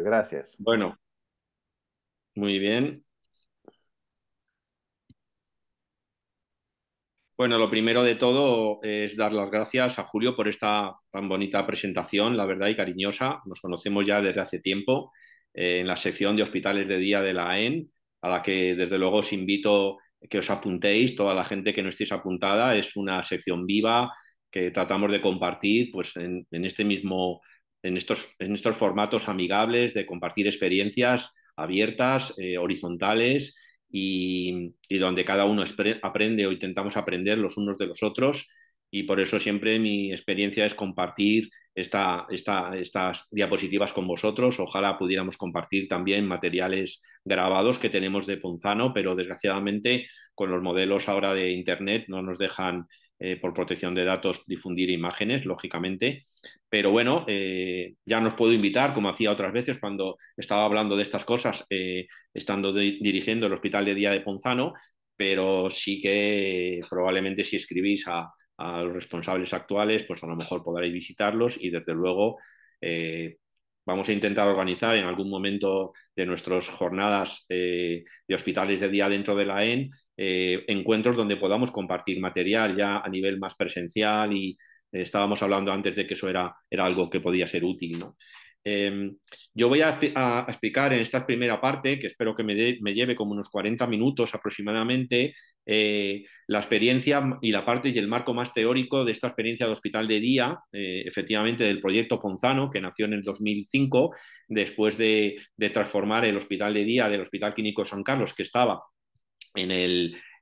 Gracias. Bueno, muy bien. Bueno, lo primero de todo es dar las gracias a Julio por esta tan bonita presentación, la verdad, y cariñosa. Nos conocemos ya desde hace tiempo en la sección de hospitales de día de la AEN, a la que desde luego os invito que os apuntéis, toda la gente que no estéis apuntada. Es una sección viva que tratamos de compartir pues, en este mismo, en estos formatos amigables de compartir experiencias abiertas, horizontales y donde cada uno aprende o intentamos aprender los unos de los otros. Y por eso siempre mi experiencia es compartir estas diapositivas con vosotros. Ojalá pudiéramos compartir también materiales grabados que tenemos de Ponzano, pero desgraciadamente con los modelos ahora de Internet no nos dejan, por protección de datos, difundir imágenes, lógicamente. Pero bueno, ya nos puedo invitar, como hacía otras veces cuando estaba hablando de estas cosas, estando dirigiendo el Hospital de Día de Ponzano, pero sí que probablemente si escribís a los responsables actuales, pues a lo mejor podréis visitarlos y desde luego vamos a intentar organizar en algún momento de nuestras jornadas de hospitales de día dentro de la EN encuentros donde podamos compartir material ya a nivel más presencial y estábamos hablando antes de que eso era algo que podía ser útil, ¿no? Yo voy a explicar en esta primera parte, que espero que me lleve como unos 40 minutos aproximadamente, la experiencia y la parte y el marco más teórico de esta experiencia de hospital de día, efectivamente del proyecto Ponzano, que nació en el 2005, después de transformar el hospital de día del Hospital Clínico San Carlos, que estaba en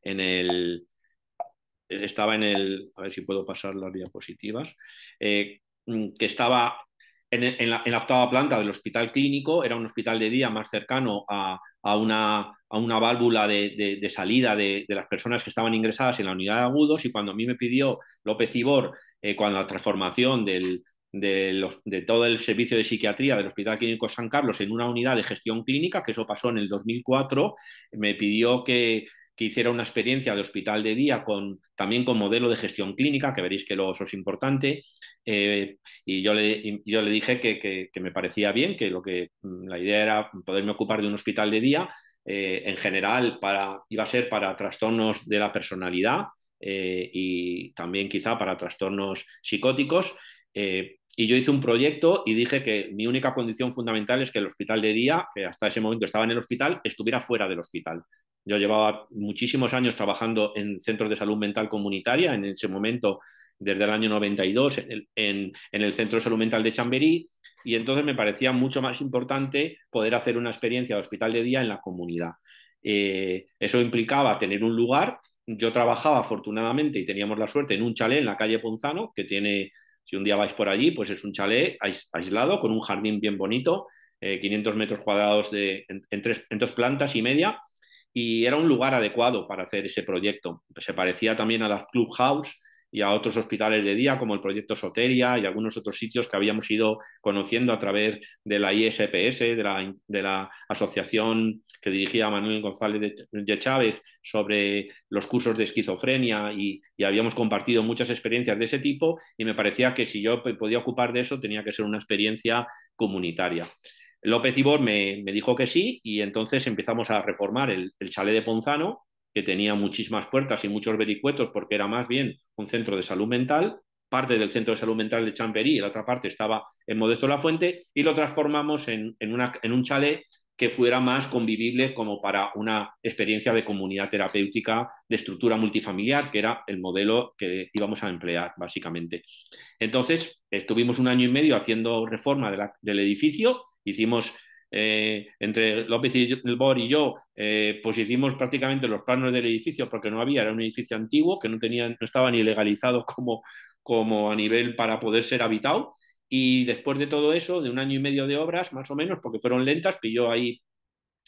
en el, a ver si puedo pasar las diapositivas, que estaba en la octava planta del hospital clínico. Era un hospital de día más cercano a una válvula de salida de las personas que estaban ingresadas en la unidad de agudos, y cuando a mí me pidió López Ibor, con la transformación de todo el servicio de psiquiatría del Hospital Clínico San Carlos en una unidad de gestión clínica, que eso pasó en el 2004, me pidió que hiciera una experiencia de hospital de día también con modelo de gestión clínica, que veréis que eso es importante. Y yo le dije que me parecía bien, que la idea era poderme ocupar de un hospital de día, en general iba a ser para trastornos de la personalidad, y también quizá para trastornos psicóticos. Y yo hice un proyecto y dije que mi única condición fundamental es que el hospital de día, que hasta ese momento estaba en el hospital, estuviera fuera del hospital. Yo llevaba muchísimos años trabajando en centros de salud mental comunitaria, en ese momento desde el año 92 en el Centro de Salud Mental de Chamberí, y entonces me parecía mucho más importante poder hacer una experiencia de hospital de día en la comunidad. Eso implicaba tener un lugar. Yo trabajaba afortunadamente y teníamos la suerte en un chalet en la calle Ponzano, que tiene, si un día vais por allí, pues es un chalet aislado con un jardín bien bonito, 500 metros cuadrados en dos plantas y media, y era un lugar adecuado para hacer ese proyecto. Se parecía también a las Clubhouse y a otros hospitales de día como el proyecto Soteria y algunos otros sitios que habíamos ido conociendo a través de la ISPS, de la asociación que dirigía Manuel González de Chávez sobre los cursos de esquizofrenia, y habíamos compartido muchas experiencias de ese tipo, y me parecía que si yo podía ocupar de eso tenía que ser una experiencia comunitaria. López Ibor me dijo que sí, y entonces empezamos a reformar el chalet de Ponzano, que tenía muchísimas puertas y muchos vericuetos porque era más bien un centro de salud mental. Parte del centro de salud mental de Chamberí y la otra parte estaba en Modesto la Fuente, y lo transformamos en un chalet que fuera más convivible como para una experiencia de comunidad terapéutica de estructura multifamiliar, que era el modelo que íbamos a emplear básicamente. Entonces, estuvimos un año y medio haciendo reforma del edificio. Hicimos, entre López Ibor y yo, pues hicimos prácticamente los planos del edificio, porque no había, era un edificio antiguo que no estaba ni legalizado como a nivel para poder ser habitado. Y después de todo eso, de un año y medio de obras, más o menos, porque fueron lentas, pilló ahí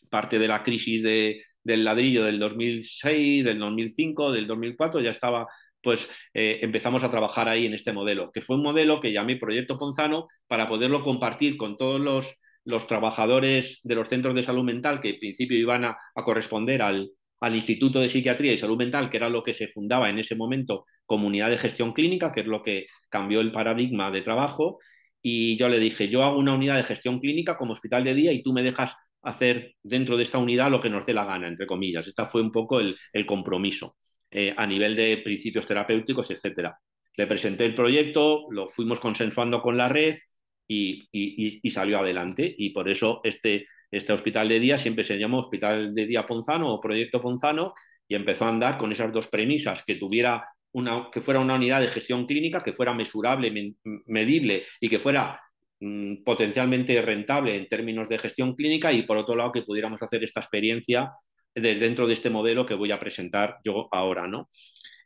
parte de la crisis del ladrillo del 2006, del 2005, del 2004, ya estaba, pues empezamos a trabajar ahí en este modelo, que fue un modelo que llamé Proyecto Ponzano para poderlo compartir con todos los trabajadores de los centros de salud mental, que en principio iban a corresponder al Instituto de Psiquiatría y Salud Mental, que era lo que se fundaba en ese momento, Comunidad de Gestión Clínica, que es lo que cambió el paradigma de trabajo. y yo le dije, yo hago una unidad de gestión clínica como hospital de día y tú me dejas hacer dentro de esta unidad lo que nos dé la gana, entre comillas. Este fue un poco el compromiso a nivel de principios terapéuticos, etcétera. Le presenté el proyecto, lo fuimos consensuando con la red y salió adelante. Y por eso este hospital de día siempre se llamó Hospital de Día Ponzano o Proyecto Ponzano y empezó a andar con esas dos premisas, que fuera una unidad de gestión clínica, que fuera mesurable, medible y que fuera potencialmente rentable en términos de gestión clínica y por otro lado que pudiéramos hacer esta experiencia dentro de este modelo que voy a presentar yo ahora, ¿no?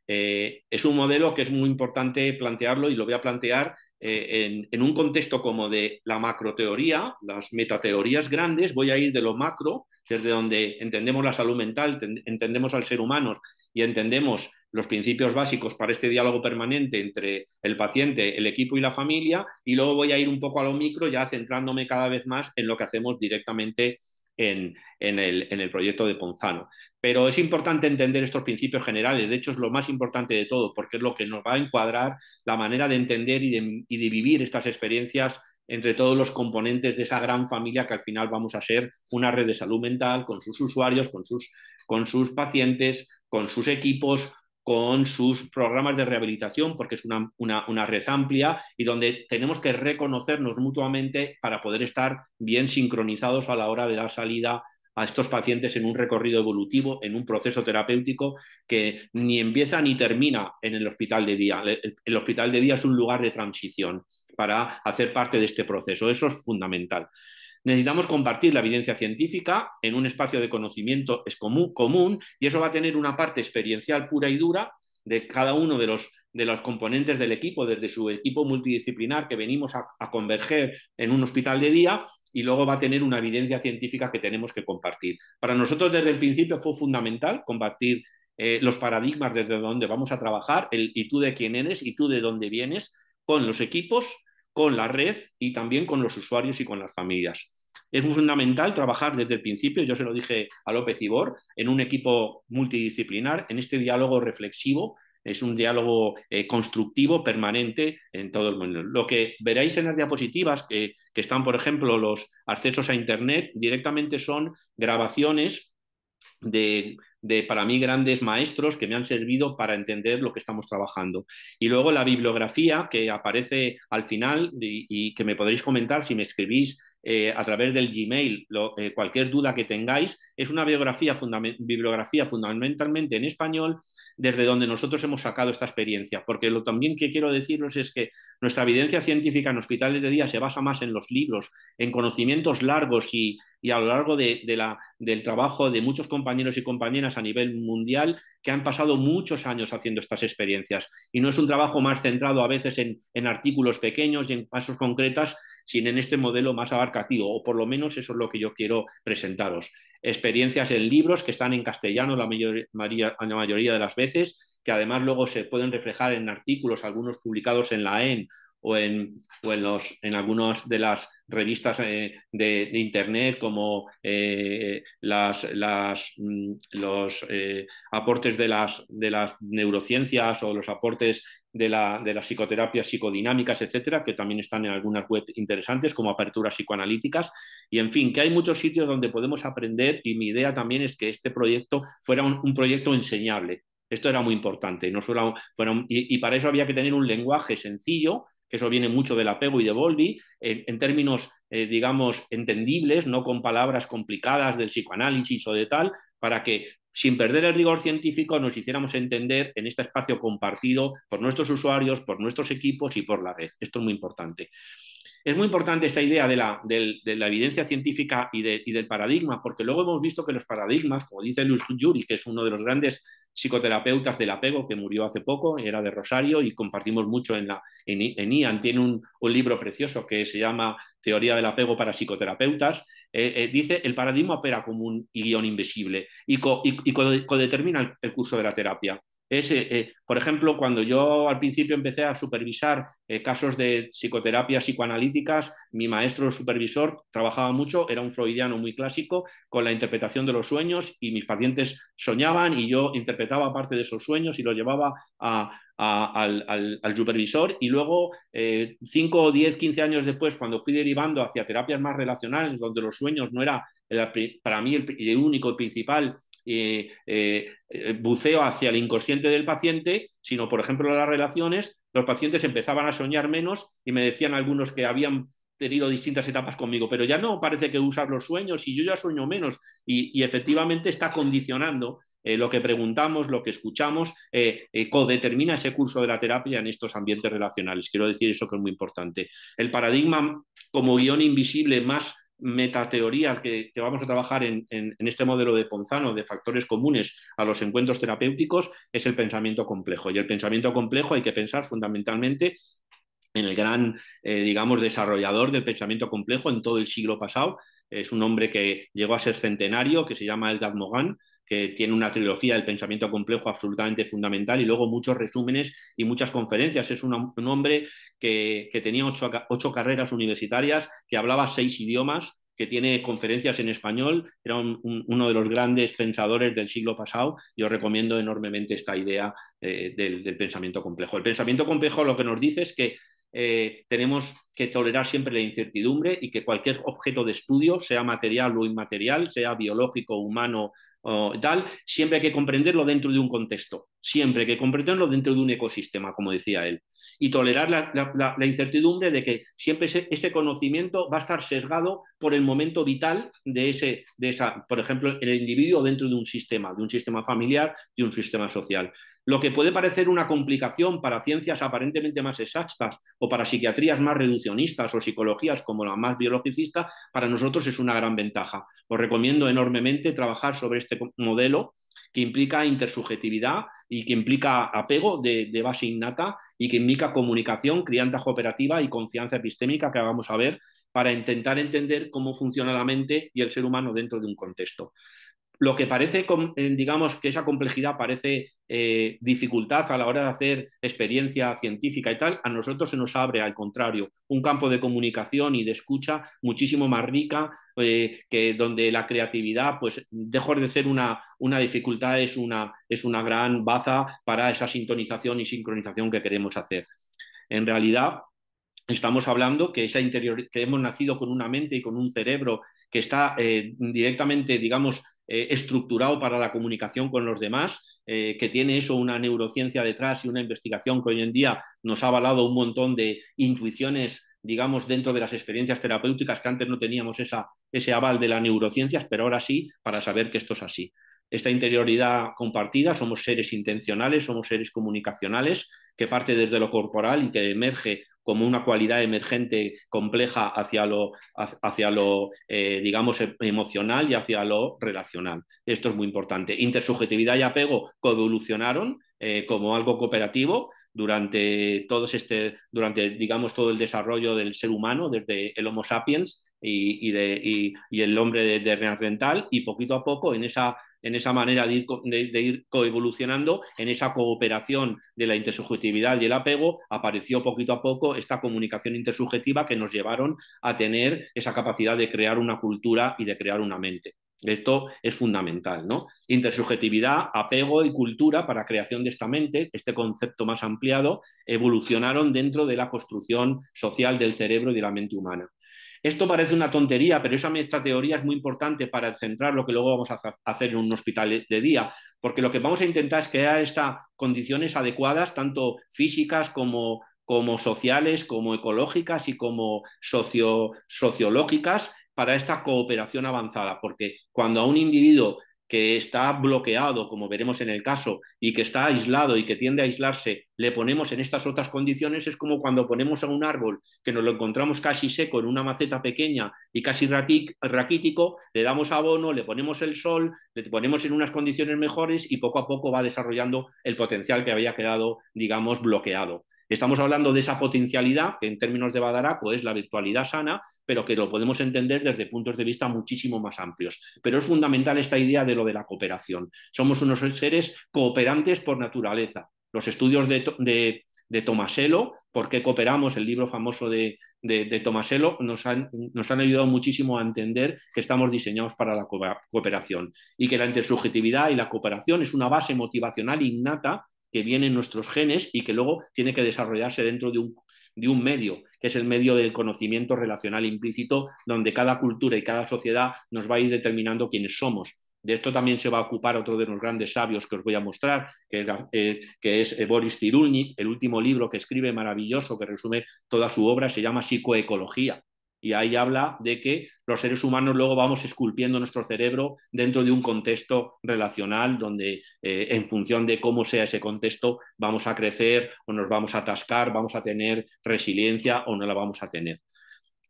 Es un modelo que es muy importante plantearlo y lo voy a plantear en un contexto como de la macroteoría, las metateorías grandes, voy a ir de lo macro, desde donde entendemos la salud mental, entendemos al ser humano y entendemos los principios básicos para este diálogo permanente entre el paciente, el equipo y la familia, y luego voy a ir un poco a lo micro, ya centrándome cada vez más en lo que hacemos directamente en el proyecto de Ponzano. Pero es importante entender estos principios generales, de hecho es lo más importante de todo, porque es lo que nos va a encuadrar la manera de entender y de vivir estas experiencias entre todos los componentes de esa gran familia que al final vamos a ser una red de salud mental con sus usuarios, con sus pacientes, con sus equipos, con sus programas de rehabilitación, porque es una red amplia y donde tenemos que reconocernos mutuamente para poder estar bien sincronizados a la hora de dar salida a estos pacientes en un recorrido evolutivo, en un proceso terapéutico que ni empieza ni termina en el hospital de día. El hospital de día es un lugar de transición para hacer parte de este proceso. Eso es fundamental. Necesitamos compartir la evidencia científica en un espacio de conocimiento es común y eso va a tener una parte experiencial pura y dura de cada uno de los componentes del equipo, desde su equipo multidisciplinar que venimos a converger en un hospital de día y luego va a tener una evidencia científica que tenemos que compartir. Para nosotros desde el principio fue fundamental compartir los paradigmas desde donde vamos a trabajar, y tú de quién eres y tú de dónde vienes, con los equipos, con la red y también con los usuarios y con las familias. Es muy fundamental trabajar desde el principio, yo se lo dije a López Ibor, en un equipo multidisciplinar, en este diálogo reflexivo, es un diálogo constructivo, permanente en todo el mundo. Lo que veréis en las diapositivas, que están, por ejemplo, los accesos a Internet, directamente son grabaciones para mí, grandes maestros que me han servido para entender lo que estamos trabajando. Y luego la bibliografía que aparece al final y que me podréis comentar si me escribís a través del Gmail cualquier duda que tengáis, es una bibliografía fundamentalmente en español desde donde nosotros hemos sacado esta experiencia, porque lo también que quiero deciros es que nuestra evidencia científica en hospitales de día se basa más en los libros, en conocimientos largos y a lo largo del trabajo de muchos compañeros y compañeras a nivel mundial que han pasado muchos años haciendo estas experiencias. Y no es un trabajo más centrado a veces en artículos pequeños y en pasos concretos, sino en este modelo más abarcativo, o por lo menos eso es lo que yo quiero presentaros. Experiencias en libros que están en castellano la mayoría de las veces, que además luego se pueden reflejar en artículos, algunos publicados en la EN en algunas de las revistas de Internet, como los aportes de las neurociencias o los aportes de las psicoterapias psicodinámicas, etcétera, que también están en algunas web interesantes, como aperturas psicoanalíticas. Y en fin, que hay muchos sitios donde podemos aprender y mi idea también es que este proyecto fuera un proyecto enseñable. Esto era muy importante. No solo y para eso había que tener un lenguaje sencillo, que eso viene mucho del apego y de Bowlby, en términos, digamos, entendibles, no con palabras complicadas del psicoanálisis o de tal, para que sin perder el rigor científico nos hiciéramos entender en este espacio compartido por nuestros usuarios, por nuestros equipos y por la red. Esto es muy importante. Es muy importante esta idea de la evidencia científica y del paradigma, porque luego hemos visto que los paradigmas, como dice Luis Yuri, que es uno de los grandes psicoterapeutas del apego, que murió hace poco, era de Rosario y compartimos mucho en IAN, tiene un libro precioso que se llama Teoría del apego para psicoterapeutas, dice el paradigma opera como un guión invisible y codetermina el curso de la terapia. Por ejemplo, cuando yo al principio empecé a supervisar casos de psicoterapias psicoanalíticas, mi maestro supervisor trabajaba mucho, era un freudiano muy clásico, con la interpretación de los sueños, y mis pacientes soñaban y yo interpretaba parte de esos sueños y los llevaba al supervisor, y luego 5 o 10, 15 años después, cuando fui derivando hacia terapias más relacionales, donde los sueños no era para mí el único, el principal buceo hacia el inconsciente del paciente, sino, por ejemplo, las relaciones, los pacientes empezaban a soñar menos y me decían algunos que habían tenido distintas etapas conmigo, pero ya no parece que usas los sueños y yo ya sueño menos, y efectivamente está condicionando lo que preguntamos, lo que escuchamos, codetermina ese curso de la terapia en estos ambientes relacionales. Quiero decir eso, que es muy importante. El paradigma como guión invisible más metateoría que vamos a trabajar en este modelo de Ponzano, de factores comunes a los encuentros terapéuticos, es el pensamiento complejo. Y el pensamiento complejo hay que pensar fundamentalmente en el gran, digamos, desarrollador del pensamiento complejo en todo el siglo pasado. Es un hombre que llegó a ser centenario, que se llama Eldad Mogan, que tiene una trilogía del pensamiento complejo absolutamente fundamental, y luego muchos resúmenes y muchas conferencias. Es un hombre que tenía 8 carreras universitarias, que hablaba 6 idiomas, que tiene conferencias en español, era uno de los grandes pensadores del siglo pasado. Yo recomiendo enormemente esta idea del pensamiento complejo. El pensamiento complejo lo que nos dice es que tenemos que tolerar siempre la incertidumbre, y que cualquier objeto de estudio, sea material o inmaterial, sea biológico, humano o tal, siempre hay que comprenderlo dentro de un contexto, siempre hay que comprenderlo dentro de un ecosistema, como decía él, y tolerar la incertidumbre de que siempre ese conocimiento va a estar sesgado por el momento vital por ejemplo, el individuo dentro de un sistema familiar, de un sistema social. Lo que puede parecer una complicación para ciencias aparentemente más exactas, o para psiquiatrías más reduccionistas, o psicologías como la más biologicista, para nosotros es una gran ventaja. Os recomiendo enormemente trabajar sobre este modelo, que implica intersubjetividad y que implica apego de base innata, y que implica comunicación, crianza cooperativa y confianza epistémica, que vamos a ver, para intentar entender cómo funciona la mente y el ser humano dentro de un contexto. Lo que parece, digamos, que esa complejidad parece dificultad a la hora de hacer experiencia científica y tal, a nosotros se nos abre, al contrario, un campo de comunicación y de escucha muchísimo más rica, que donde la creatividad, pues, dejó de ser una dificultad, es una gran baza para esa sintonización y sincronización que queremos hacer. En realidad, estamos hablando que que hemos nacido con una mente y con un cerebro que está directamente, digamos, estructurado para la comunicación con los demás, que tiene eso, una neurociencia detrás y una investigación que hoy en día nos ha avalado un montón de intuiciones, digamos, dentro de las experiencias terapéuticas, que antes no teníamos ese aval de las neurociencias, pero ahora sí, para saber que esto es así. Esta interioridad compartida, somos seres intencionales, somos seres comunicacionales, que parte desde lo corporal y que emerge como una cualidad emergente compleja hacia lo digamos, emocional y hacia lo relacional. Esto es muy importante. Intersubjetividad y apego coevolucionaron como algo cooperativo durante, digamos, todo el desarrollo del ser humano, desde el Homo sapiens y el hombre de Neandertal, y poquito a poco en esa manera de ir coevolucionando, en esa cooperación de la intersubjetividad y el apego, apareció poquito a poco esta comunicación intersubjetiva, que nos llevaron a tener esa capacidad de crear una cultura y de crear una mente. Esto es fundamental, ¿no? Intersubjetividad, apego y cultura para creación de esta mente, este concepto más ampliado, evolucionaron dentro de la construcción social del cerebro y de la mente humana. Esto parece una tontería, pero esta teoría es muy importante para centrar lo que luego vamos a hacer en un hospital de día, porque lo que vamos a intentar es crear estas condiciones adecuadas, tanto físicas como sociales, como ecológicas y como sociológicas, para esta cooperación avanzada, porque cuando a un individuo que está bloqueado, como veremos en el caso, y que está aislado y que tiende a aislarse, le ponemos en estas otras condiciones, es como cuando ponemos a un árbol que nos lo encontramos casi seco en una maceta pequeña y casi raquítico, le damos abono, le ponemos el sol, le ponemos en unas condiciones mejores, y poco a poco va desarrollando el potencial que había quedado, digamos, bloqueado. Estamos hablando de esa potencialidad, que en términos de Badaraco es la virtualidad sana, pero que lo podemos entender desde puntos de vista muchísimo más amplios. Pero es fundamental esta idea de lo de la cooperación. Somos unos seres cooperantes por naturaleza. Los estudios de Tomasello, ¿por qué cooperamos? El libro famoso de Tomasello nos han ayudado muchísimo a entender que estamos diseñados para la cooperación y que la intersubjetividad y la cooperación es una base motivacional innata que viene en nuestros genes y que luego tiene que desarrollarse dentro de un medio, que es el medio del conocimiento relacional implícito, donde cada cultura y cada sociedad nos va a ir determinando quiénes somos. De esto también se va a ocupar otro de los grandes sabios que os voy a mostrar, que es Boris Cyrulnik. El último libro que escribe, maravilloso, que resume toda su obra, se llama Psicoecología. Y ahí habla de que los seres humanos luego vamos esculpiendo nuestro cerebro dentro de un contexto relacional donde en función de cómo sea ese contexto vamos a crecer o nos vamos a atascar, vamos a tener resiliencia o no la vamos a tener.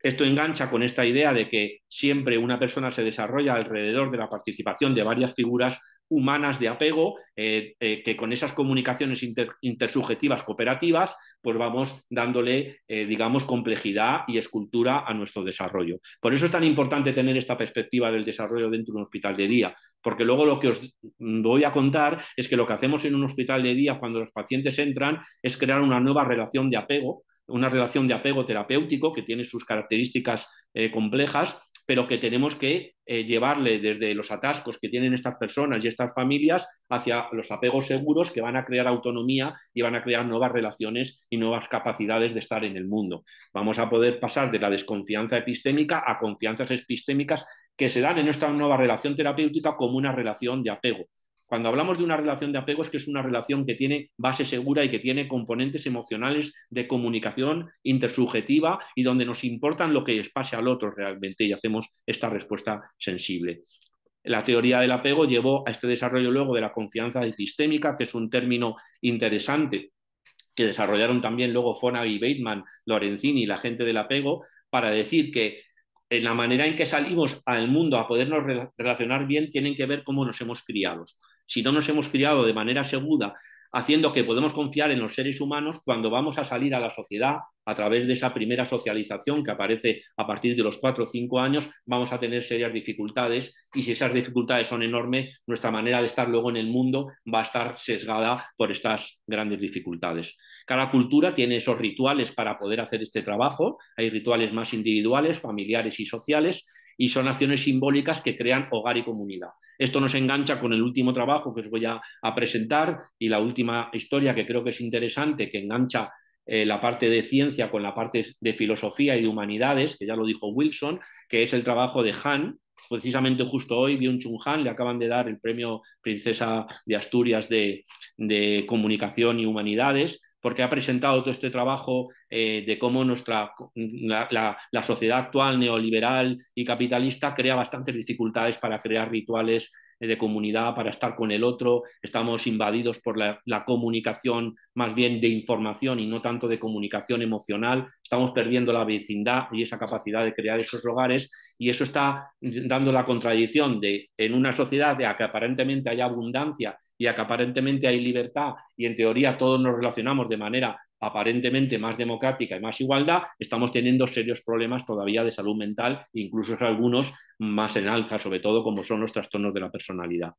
Esto engancha con esta idea de que siempre una persona se desarrolla alrededor de la participación de varias figuras humanas de apego, que con esas comunicaciones intersubjetivas cooperativas, pues vamos dándole, digamos, complejidad y escultura a nuestro desarrollo. Por eso es tan importante tener esta perspectiva del desarrollo dentro de un hospital de día, porque luego lo que os voy a contar es que lo que hacemos en un hospital de día cuando los pacientes entran es crear una nueva relación de apego, una relación de apego terapéutico que tiene sus características complejas, pero que tenemos que llevarle desde los atascos que tienen estas personas y estas familias hacia los apegos seguros que van a crear autonomía y van a crear nuevas relaciones y nuevas capacidades de estar en el mundo. Vamos a poder pasar de la desconfianza epistémica a confianzas epistémicas que se dan en esta nueva relación terapéutica como una relación de apego. Cuando hablamos de una relación de apego es que es una relación que tiene base segura y que tiene componentes emocionales de comunicación intersubjetiva y donde nos importan lo que les pase al otro realmente y hacemos esta respuesta sensible. La teoría del apego llevó a este desarrollo luego de la confianza epistémica, que es un término interesante que desarrollaron también luego Fonagy, Bateman, Lorenzini y la gente del apego, para decir que en la manera en que salimos al mundo a podernos relacionar bien tienen que ver cómo nos hemos criado. Si no nos hemos criado de manera segura, haciendo que podemos confiar en los seres humanos, cuando vamos a salir a la sociedad a través de esa primera socialización que aparece a partir de los 4 o 5 años, vamos a tener serias dificultades y si esas dificultades son enormes, nuestra manera de estar luego en el mundo va a estar sesgada por estas grandes dificultades. Cada cultura tiene esos rituales para poder hacer este trabajo. Hay rituales más individuales, familiares y sociales, y son acciones simbólicas que crean hogar y comunidad. Esto nos engancha con el último trabajo que os voy a presentar y la última historia que creo que es interesante, que engancha la parte de ciencia con la parte de filosofía y de humanidades, que ya lo dijo Wilson, que es el trabajo de Han. Precisamente justo hoy Byung-Chul Han le acaban de dar el premio Princesa de Asturias de Comunicación y Humanidades, porque ha presentado todo este trabajo de cómo la sociedad actual neoliberal y capitalista crea bastantes dificultades para crear rituales de comunidad, para estar con el otro. Estamos invadidos por la comunicación más bien de información y no tanto de comunicación emocional. Estamos perdiendo la vecindad y esa capacidad de crear esos hogares y eso está dando la contradicción de en una sociedad de que aparentemente hay abundancia y que aparentemente hay libertad y en teoría todos nos relacionamos de manera aparentemente más democrática y más igualdad, estamos teniendo serios problemas todavía de salud mental, incluso algunos más en alza, sobre todo como son los trastornos de la personalidad.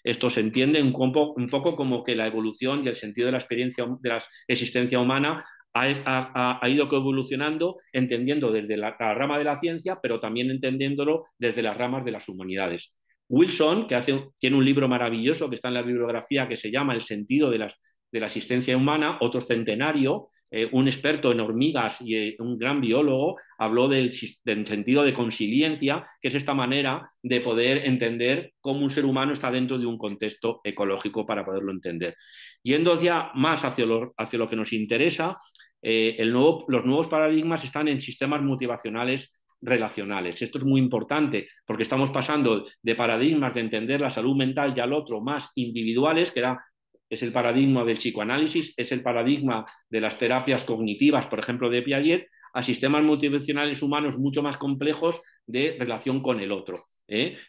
Esto se entiende un poco como que la evolución y el sentido de la experiencia de la existencia humana ha ido evolucionando, entendiendo desde la rama de la ciencia, pero también entendiéndolo desde las ramas de las humanidades. Wilson, que tiene un libro maravilloso que está en la bibliografía que se llama El sentido de la existencia humana, otro centenario, un experto en hormigas y un gran biólogo, habló del sentido de consiliencia, que es esta manera de poder entender cómo un ser humano está dentro de un contexto ecológico para poderlo entender. Yendo ya más hacia lo que nos interesa, los nuevos paradigmas están en sistemas motivacionales relacionales. Esto es muy importante porque estamos pasando de paradigmas de entender la salud mental y al otro más individuales, que es el paradigma del psicoanálisis, es el paradigma de las terapias cognitivas, por ejemplo, de Piaget, a sistemas motivacionales humanos mucho más complejos de relación con el otro.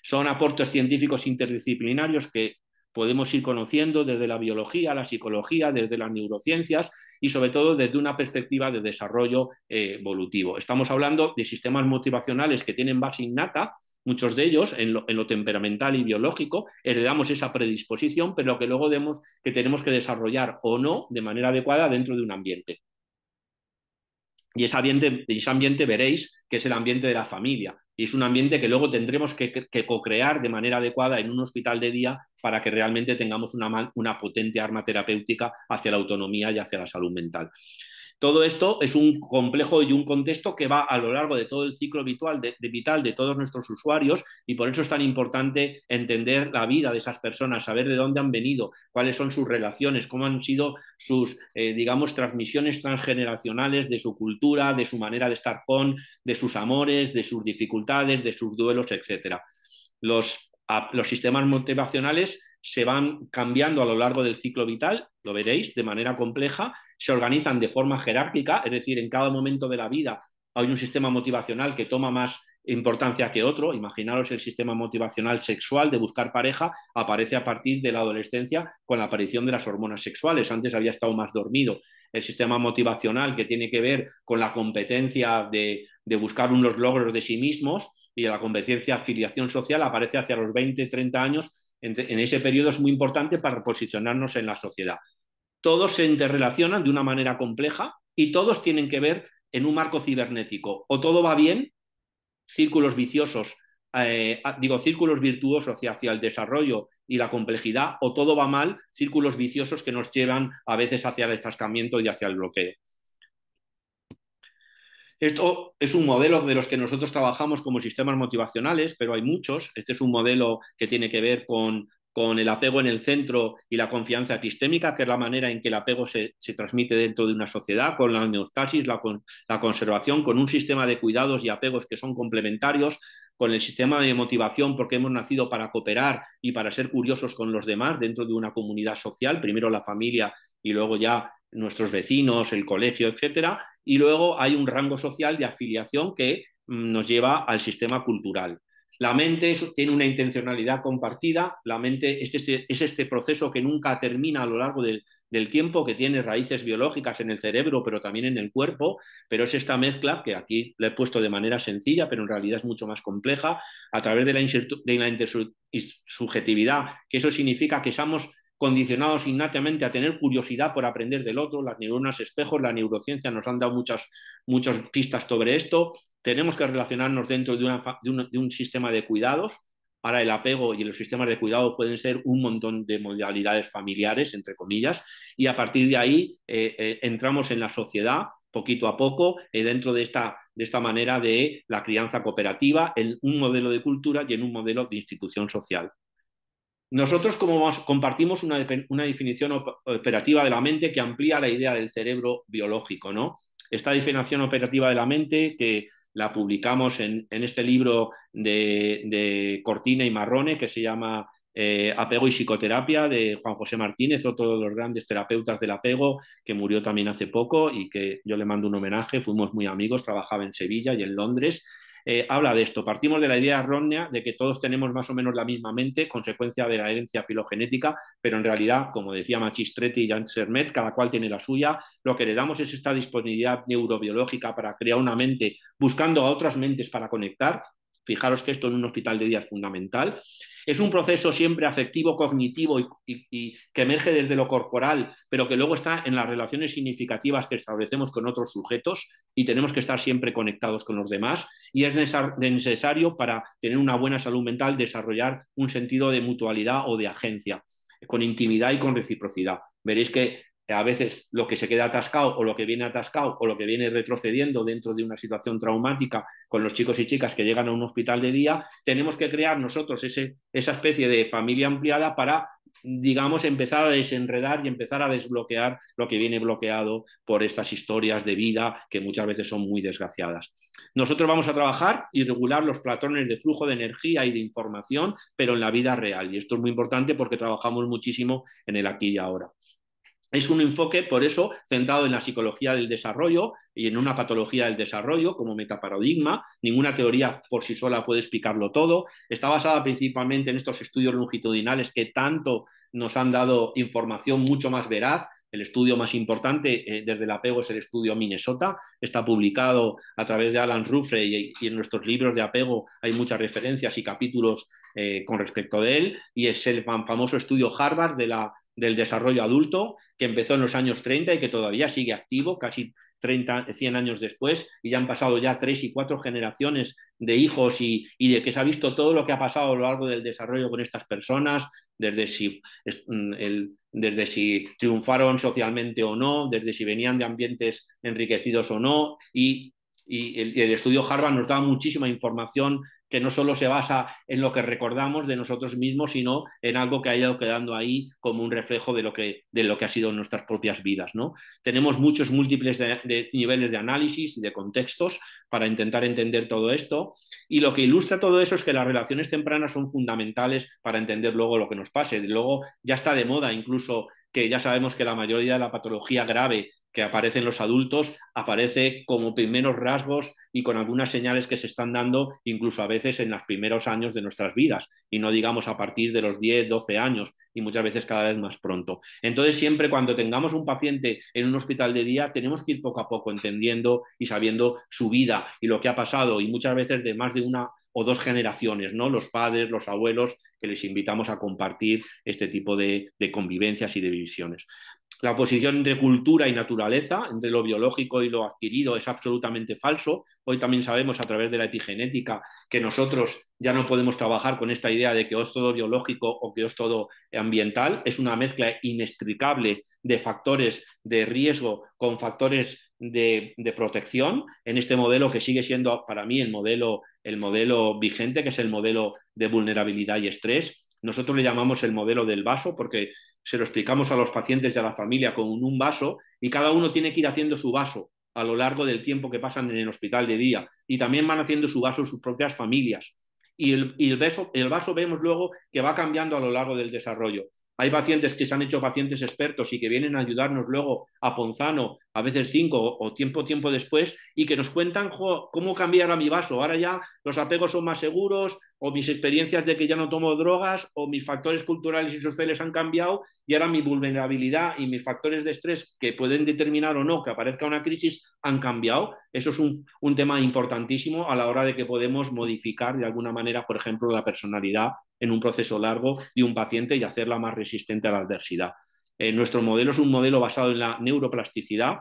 Son aportes científicos interdisciplinarios que podemos ir conociendo desde la biología, la psicología, desde las neurociencias y sobre todo desde una perspectiva de desarrollo evolutivo. Estamos hablando de sistemas motivacionales que tienen base innata, muchos de ellos en lo temperamental y biológico, heredamos esa predisposición, pero que luego que tenemos que desarrollar o no de manera adecuada dentro de un ambiente. Y ese ambiente veréis que es el ambiente de la familia. Y es un ambiente que luego tendremos que co-crear de manera adecuada en un hospital de día para que realmente tengamos una potente arma terapéutica hacia la autonomía y hacia la salud mental. Todo esto es un complejo y un contexto que va a lo largo de todo el ciclo vital de todos nuestros usuarios y por eso es tan importante entender la vida de esas personas, saber de dónde han venido, cuáles son sus relaciones, cómo han sido sus, digamos, transmisiones transgeneracionales de su cultura, de su manera de estar con, de sus amores, de sus dificultades, de sus duelos, etc. Los sistemas motivacionales se van cambiando a lo largo del ciclo vital, lo veréis, de manera compleja, se organizan de forma jerárquica, es decir, en cada momento de la vida hay un sistema motivacional que toma más importancia que otro. Imaginaros el sistema motivacional sexual de buscar pareja aparece a partir de la adolescencia con la aparición de las hormonas sexuales. Antes había estado más dormido. El sistema motivacional que tiene que ver con la competencia de buscar unos logros de sí mismos y la competencia afiliación social aparece hacia los 20, 30 años. En ese periodo es muy importante para posicionarnos en la sociedad. Todos se interrelacionan de una manera compleja y todos tienen que ver en un marco cibernético. O todo va bien, círculos viciosos, círculos virtuosos hacia el desarrollo y la complejidad, o todo va mal, círculos viciosos que nos llevan a veces hacia el estancamiento y hacia el bloqueo. Esto es un modelo de los que nosotros trabajamos como sistemas motivacionales, pero hay muchos. Este es un modelo que tiene que ver con el apego en el centro y la confianza epistémica, que es la manera en que el apego se transmite dentro de una sociedad, con la homeostasis, la conservación, con un sistema de cuidados y apegos que son complementarios, con el sistema de motivación, porque hemos nacido para cooperar y para ser curiosos con los demás dentro de una comunidad social, primero la familia y luego ya nuestros vecinos, el colegio, etcétera. Y luego hay un rango social de afiliación que nos lleva al sistema cultural. La mente tiene una intencionalidad compartida, la mente es este proceso que nunca termina a lo largo del tiempo, que tiene raíces biológicas en el cerebro, pero también en el cuerpo, pero es esta mezcla que aquí le he puesto de manera sencilla, pero en realidad es mucho más compleja, a través de la intersubjetividad, que eso significa que somos condicionados innatamente a tener curiosidad por aprender del otro, las neuronas espejos, la neurociencia nos han dado muchas pistas sobre esto, tenemos que relacionarnos dentro de un sistema de cuidados. Ahora el apego y los sistemas de cuidado pueden ser un montón de modalidades familiares, entre comillas, y a partir de ahí entramos en la sociedad poquito a poco dentro de esta manera de la crianza cooperativa, en un modelo de cultura y en un modelo de institución social. Nosotros compartimos una definición operativa de la mente que amplía la idea del cerebro biológico, ¿no? Esta definición operativa de la mente que la publicamos en este libro de Cortina y Marrone que se llama Apego y psicoterapia de Juan José Martínez, otro de los grandes terapeutas del apego que murió también hace poco y que yo le mando un homenaje, fuimos muy amigos, trabajaba en Sevilla y en Londres. Habla de esto. Partimos de la idea errónea de que todos tenemos más o menos la misma mente, consecuencia de la herencia filogenética, pero en realidad, como decía Machistretti y Jan Sermet, cada cual tiene la suya. Lo que le damos es esta disponibilidad neurobiológica para crear una mente, buscando a otras mentes para conectar. Fijaros que esto en un hospital de día es fundamental. Es un proceso siempre afectivo, cognitivo y que emerge desde lo corporal, pero que luego está en las relaciones significativas que establecemos con otros sujetos y tenemos que estar siempre conectados con los demás. Y es necesario para tener una buena salud mental desarrollar un sentido de mutualidad o de agencia, con intimidad y con reciprocidad. Veréis que a veces lo que se queda atascado o lo que viene atascado o lo que viene retrocediendo dentro de una situación traumática con los chicos y chicas que llegan a un hospital de día, tenemos que crear nosotros esa especie de familia ampliada para, digamos, empezar a desenredar y empezar a desbloquear lo que viene bloqueado por estas historias de vida que muchas veces son muy desgraciadas. Nosotros vamos a trabajar y regular los patrones de flujo de energía y de información, pero en la vida real. Y esto es muy importante porque trabajamos muchísimo en el aquí y ahora. Es un enfoque, por eso, centrado en la psicología del desarrollo y en una patología del desarrollo como metaparadigma. Ninguna teoría por sí sola puede explicarlo todo. Está basada principalmente en estos estudios longitudinales que tanto nos han dado información mucho más veraz. El estudio más importante desde el apego es el estudio Minnesota. Está publicado a través de Alan Ruffrey y en nuestros libros de apego hay muchas referencias y capítulos con respecto de él. Y es el famoso estudio Harvard del desarrollo adulto, que empezó en los años 30 y que todavía sigue activo, casi 100 años después, y ya han pasado ya 3 y 4 generaciones de hijos de que se ha visto todo lo que ha pasado a lo largo del desarrollo con estas personas, desde si triunfaron socialmente o no, desde si venían de ambientes enriquecidos o no, y el estudio Harvard nos da muchísima información que no solo se basa en lo que recordamos de nosotros mismos, sino en algo que ha ido quedando ahí como un reflejo de lo que ha sido nuestras propias vidas, ¿no? Tenemos muchos múltiples de niveles de análisis y de contextos para intentar entender todo esto, y lo que ilustra todo eso es que las relaciones tempranas son fundamentales para entender luego lo que nos pase. Luego ya está de moda incluso que ya sabemos que la mayoría de la patología grave que aparece en los adultos aparece como primeros rasgos y con algunas señales que se están dando incluso a veces en los primeros años de nuestras vidas, y no digamos a partir de los 10, 12 años, y muchas veces cada vez más pronto. Entonces siempre cuando tengamos un paciente en un hospital de día tenemos que ir poco a poco entendiendo y sabiendo su vida y lo que ha pasado, y muchas veces de más de una o dos generaciones, ¿no? Los padres, los abuelos, que les invitamos a compartir este tipo de convivencias y de visiones. La oposición entre cultura y naturaleza, entre lo biológico y lo adquirido, es absolutamente falso. Hoy también sabemos a través de la epigenética que nosotros ya no podemos trabajar con esta idea de que es todo biológico o que es todo ambiental. Es una mezcla inextricable de factores de riesgo con factores de protección en este modelo que sigue siendo para mí el modelo vigente, que es el modelo de vulnerabilidad y estrés. Nosotros le llamamos el modelo del vaso porque se lo explicamos a los pacientes y a la familia con un vaso, y cada uno tiene que ir haciendo su vaso a lo largo del tiempo que pasan en el hospital de día, y también van haciendo su vaso sus propias familias. El vaso vemos luego que va cambiando a lo largo del desarrollo. Hay pacientes que se han hecho pacientes expertos y que vienen a ayudarnos luego a Ponzano, a veces 5 o tiempo después, y que nos cuentan cómo cambiar mi vaso. Ahora ya los apegos son más seguros, o mis experiencias de que ya no tomo drogas, o mis factores culturales y sociales han cambiado, y ahora mi vulnerabilidad y mis factores de estrés que pueden determinar o no que aparezca una crisis han cambiado. Eso es un tema importantísimo a la hora de que podemos modificar de alguna manera, por ejemplo, la personalidad en un proceso largo de un paciente y hacerla más resistente a la adversidad. Nuestro modelo es un modelo basado en la neuroplasticidad.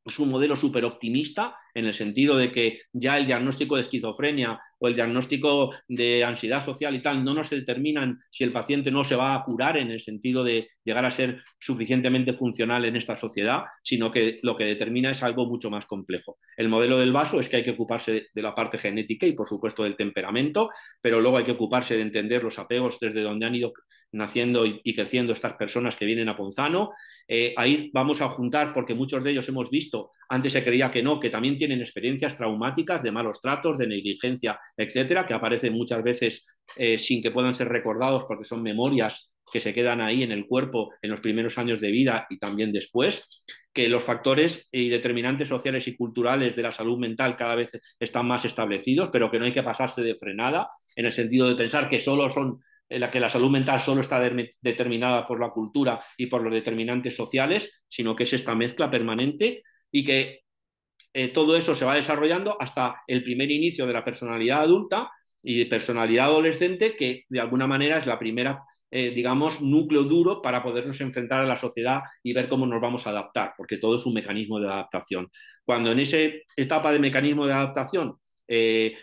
Es un modelo súper optimista en el sentido de que ya el diagnóstico de esquizofrenia o el diagnóstico de ansiedad social y tal no nos determinan si el paciente no se va a curar en el sentido de llegar a ser suficientemente funcional en esta sociedad, sino que lo que determina es algo mucho más complejo. El modelo del vaso es que hay que ocuparse de la parte genética y por supuesto del temperamento, pero luego hay que ocuparse de entender los apegos desde donde han ido naciendo y creciendo estas personas que vienen a Ponzano. Ahí vamos a juntar, porque muchos de ellos hemos visto, antes se creía que no, que también tienen experiencias traumáticas de malos tratos, de negligencia, etcétera, que aparecen muchas veces sin que puedan ser recordados porque son memorias que se quedan ahí en el cuerpo en los primeros años de vida y también después, que los factores y determinantes sociales y culturales de la salud mental cada vez están más establecidos, pero que no hay que pasarse de frenada en el sentido de pensar que solo son que la salud mental solo está determinada por la cultura y por los determinantes sociales, sino que es esta mezcla permanente, y que todo eso se va desarrollando hasta el primer inicio de la personalidad adulta y de personalidad adolescente, que de alguna manera es la primera, digamos, núcleo duro para podernos enfrentar a la sociedad y ver cómo nos vamos a adaptar, porque todo es un mecanismo de adaptación. Cuando en esa etapa de mecanismo de adaptación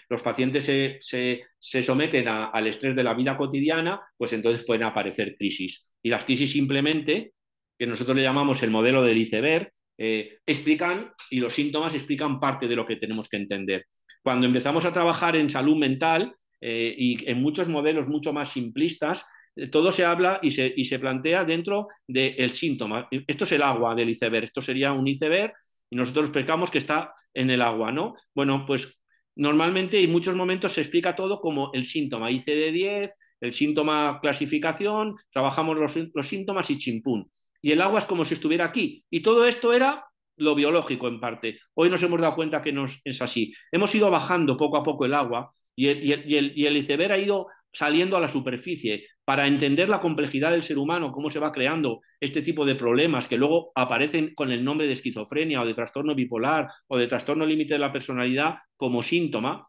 los pacientes se someten al estrés de la vida cotidiana, pues entonces pueden aparecer crisis. Y las crisis simplemente, que nosotros le llamamos el modelo del iceberg, explican, y los síntomas explican parte de lo que tenemos que entender. Cuando empezamos a trabajar en salud mental y en muchos modelos mucho más simplistas, todo se habla y se plantea dentro del síntoma. Esto es el agua del iceberg, esto sería un iceberg y nosotros explicamos que está en el agua, ¿no? Bueno, pues normalmente en muchos momentos se explica todo como el síntoma ICD-10, el síntoma clasificación, trabajamos los síntomas y chimpún. y el agua es como si estuviera aquí. Y todo esto era lo biológico en parte. Hoy nos hemos dado cuenta que no es así. Hemos ido bajando poco a poco el agua y el iceberg ha ido saliendo a la superficie para entender la complejidad del ser humano, cómo se va creando este tipo de problemas que luego aparecen con el nombre de esquizofrenia o de trastorno bipolar o de trastorno límite de la personalidad como síntoma,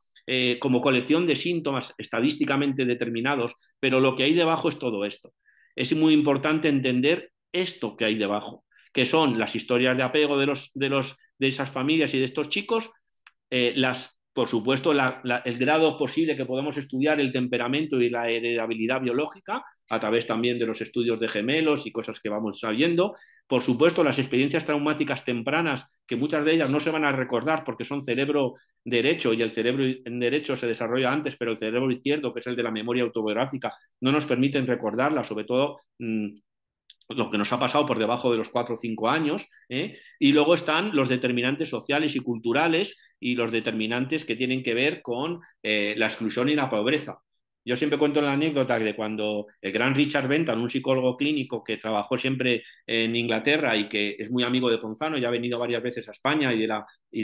como colección de síntomas estadísticamente determinados, pero lo que hay debajo es todo esto. Es muy importante entender esto que hay debajo, que son las historias de apego de esas familias y de estos chicos, por supuesto, el grado posible que podamos estudiar el temperamento y la heredabilidad biológica, a través también de los estudios de gemelos y cosas que vamos sabiendo. Por supuesto, las experiencias traumáticas tempranas, que muchas de ellas no se van a recordar porque son cerebro derecho y el cerebro en derecho se desarrolla antes, pero el cerebro izquierdo, que es el de la memoria autobiográfica, no nos permiten recordarlas, sobre todo lo que nos ha pasado por debajo de los 4 o 5 años, y luego están los determinantes sociales y culturales y los determinantes que tienen que ver con la exclusión y la pobreza. Yo siempre cuento la anécdota de cuando el gran Richard Bentham, un psicólogo clínico que trabajó siempre en Inglaterra y que es muy amigo de Ponzano y ha venido varias veces a España y de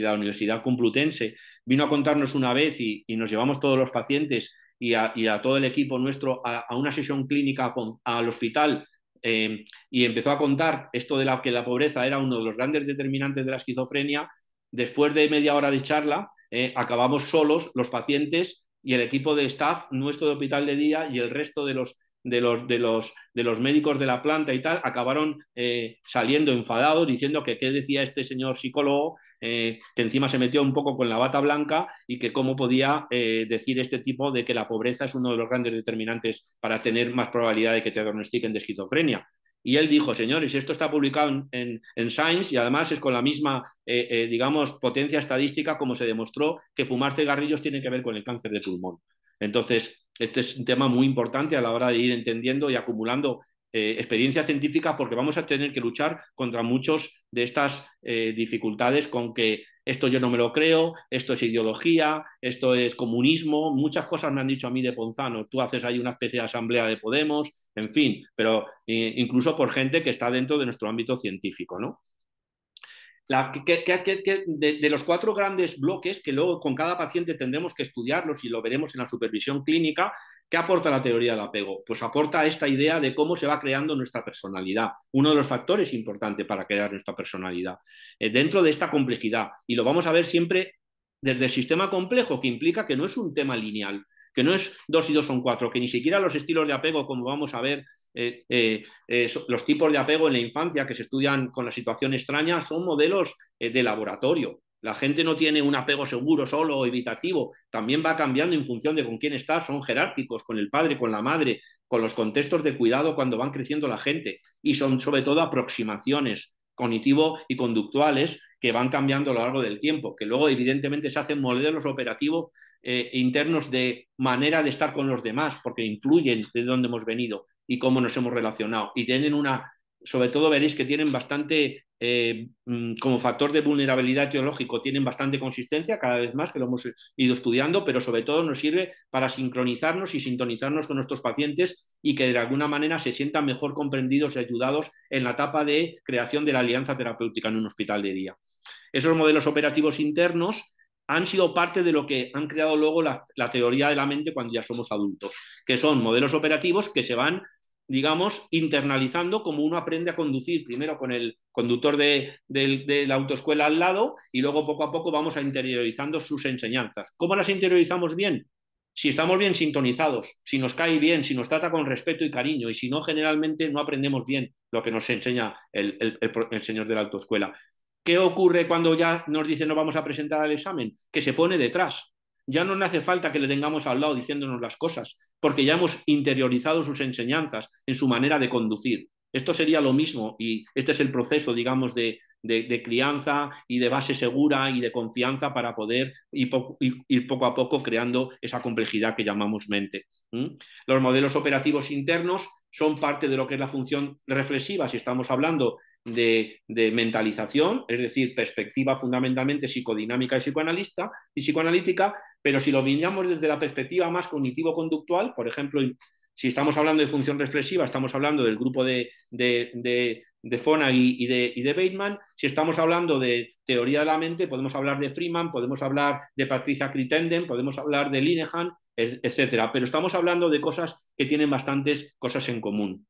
la Universidad Complutense, vino a contarnos una vez y nos llevamos todos los pacientes y a todo el equipo nuestro a una sesión clínica al hospital, y empezó a contar esto de que la pobreza era uno de los grandes determinantes de la esquizofrenia. Después de media hora de charla, acabamos solos los pacientes y el equipo de staff nuestro de hospital de día y el resto de los médicos de la planta y tal, acabaron saliendo enfadados diciendo que qué decía este señor psicólogo, que encima se metió un poco con la bata blanca y que cómo podía decir este tipo de que la pobreza es uno de los grandes determinantes para tener más probabilidad de que te diagnostiquen de esquizofrenia. Y él dijo, señores, esto está publicado en Science y además es con la misma, digamos, potencia estadística como se demostró que fumar cigarrillos tiene que ver con el cáncer de pulmón. Entonces, este es un tema muy importante a la hora de ir entendiendo y acumulando experiencia científica, porque vamos a tener que luchar contra muchas de estas dificultades con que esto yo no me lo creo, esto es ideología, esto es comunismo, muchas cosas me han dicho a mí de Ponzano, tú haces ahí una especie de asamblea de Podemos, en fin, pero incluso por gente que está dentro de nuestro ámbito científico, ¿no? De los 4 grandes bloques que luego con cada paciente tendremos que estudiarlos y lo veremos en la supervisión clínica, ¿qué aporta la teoría del apego? Pues aporta esta idea de cómo se va creando nuestra personalidad, uno de los factores importantes para crear nuestra personalidad, dentro de esta complejidad. Y lo vamos a ver siempre desde el sistema complejo, que implica que no es un tema lineal, que no es 2 y 2 son 4, que ni siquiera los estilos de apego, como vamos a ver, los tipos de apego en la infancia que se estudian con la situación extraña, son modelos de laboratorio. La gente no tiene un apego seguro, solo o evitativo. También va cambiando en función de con quién está. Son jerárquicos, con el padre, con la madre, con los contextos de cuidado cuando van creciendo la gente. Y son sobre todo aproximaciones cognitivo y conductuales que van cambiando a lo largo del tiempo, que luego evidentemente se hacen modelos operativos internos de manera de estar con los demás, porque influyen de dónde hemos venido y cómo nos hemos relacionado. Y tienen sobre todo veréis que tienen bastante, como factor de vulnerabilidad etiológico, tienen bastante consistencia, cada vez más que lo hemos ido estudiando, pero sobre todo nos sirve para sincronizarnos y sintonizarnos con nuestros pacientes y que de alguna manera se sientan mejor comprendidos y ayudados en la etapa de creación de la alianza terapéutica en un hospital de día. Esos modelos operativos internos han sido parte de lo que han creado luego la teoría de la mente cuando ya somos adultos, que son modelos operativos que se van, digamos, internalizando como uno aprende a conducir, primero con el conductor de la autoescuela al lado y luego poco a poco vamos a interiorizando sus enseñanzas. ¿Cómo las interiorizamos bien? Si estamos bien sintonizados, si nos cae bien, si nos trata con respeto y cariño, y si no, generalmente no aprendemos bien lo que nos enseña el señor de la autoescuela. ¿Qué ocurre cuando ya nos dice no vamos a presentar al examen? Que se pone detrás. Ya no le hace falta que le tengamos al lado diciéndonos las cosas, porque ya hemos interiorizado sus enseñanzas en su manera de conducir. Esto sería lo mismo y este es el proceso, digamos, de crianza y de base segura y de confianza para poder ir poco a poco creando esa complejidad que llamamos mente. Los modelos operativos internos son parte de lo que es la función reflexiva, si estamos hablando de mentalización, es decir, perspectiva fundamentalmente psicodinámica y psicoanalítica, pero si lo miramos desde la perspectiva más cognitivo-conductual, por ejemplo, Si estamos hablando de función reflexiva, estamos hablando del grupo de Fonagy y de Bateman. Si estamos hablando de teoría de la mente, podemos hablar de Freeman, podemos hablar de Patricia Crittenden, podemos hablar de Linehan, etcétera. Pero estamos hablando de cosas que tienen bastantes cosas en común.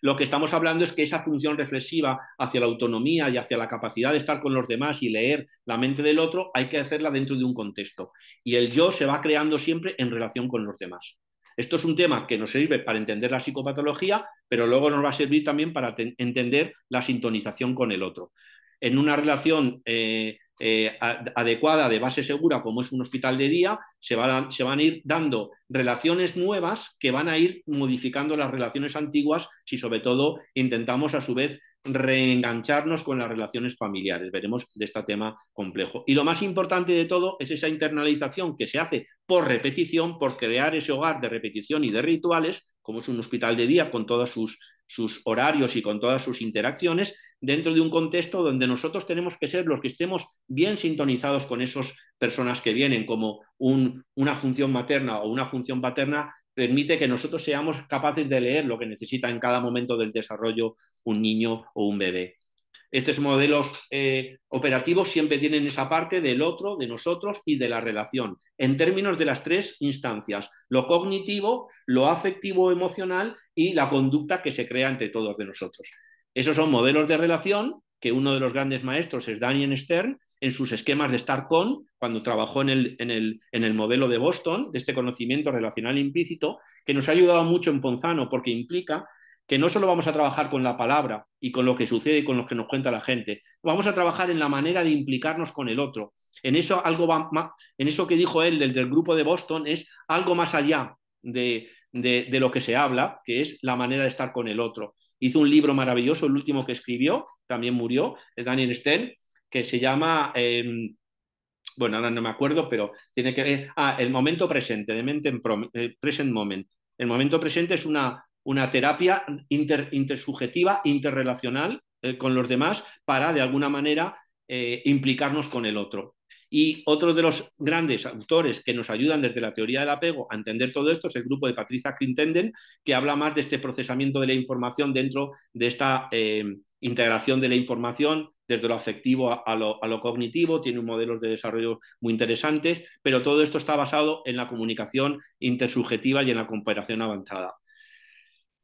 Lo que estamos hablando es que esa función reflexiva hacia la autonomía y hacia la capacidad de estar con los demás y leer la mente del otro, hay que hacerla dentro de un contexto. Y el yo se va creando siempre en relación con los demás. Esto es un tema que nos sirve para entender la psicopatología, pero luego nos va a servir también para entender la sintonización con el otro. En una relación adecuada, de base segura, como es un hospital de día, se van a ir dando relaciones nuevas que van a ir modificando las relaciones antiguas si sobre todo intentamos a su vez reengancharnos con las relaciones familiares. Veremos de este tema complejo. Y lo más importante de todo es esa internalización que se hace por repetición, por crear ese hogar de repetición y de rituales, como es un hospital de día con todos sus horarios y con todas sus interacciones, dentro de un contexto donde nosotros tenemos que ser los que estemos bien sintonizados con esas personas que vienen, como una función materna o una función paterna, permite que nosotros seamos capaces de leer lo que necesita en cada momento del desarrollo un niño o un bebé. Estos modelos operativos siempre tienen esa parte del otro, de nosotros y de la relación, en términos de las tres instancias, lo cognitivo, lo afectivo emocional y la conducta que se crea entre todos de nosotros. Esos son modelos de relación que uno de los grandes maestros es Daniel Stern, en sus esquemas de estar con, cuando trabajó en el modelo de Boston, de este conocimiento relacional implícito, que nos ha ayudado mucho en Ponzano porque implica que no solo vamos a trabajar con la palabra y con lo que sucede y con lo que nos cuenta la gente, vamos a trabajar en la manera de implicarnos con el otro. En eso, en eso que dijo él del grupo de Boston es algo más allá de lo que se habla, que es la manera de estar con el otro. Hizo un libro maravilloso, el último que escribió, también murió, es Daniel Stern, que se llama, bueno, ahora no me acuerdo, pero tiene que ver, el momento presente, de mente en present moment. El momento presente es una terapia intersubjetiva, interrelacional con los demás para, de alguna manera, implicarnos con el otro. Y otro de los grandes autores que nos ayudan desde la teoría del apego a entender todo esto es el grupo de Patricia Crittenden, que habla más de este procesamiento de la información dentro de esta integración de la información desde lo afectivo a lo cognitivo, tiene modelos de desarrollo muy interesantes, pero todo esto está basado en la comunicación intersubjetiva y en la cooperación avanzada.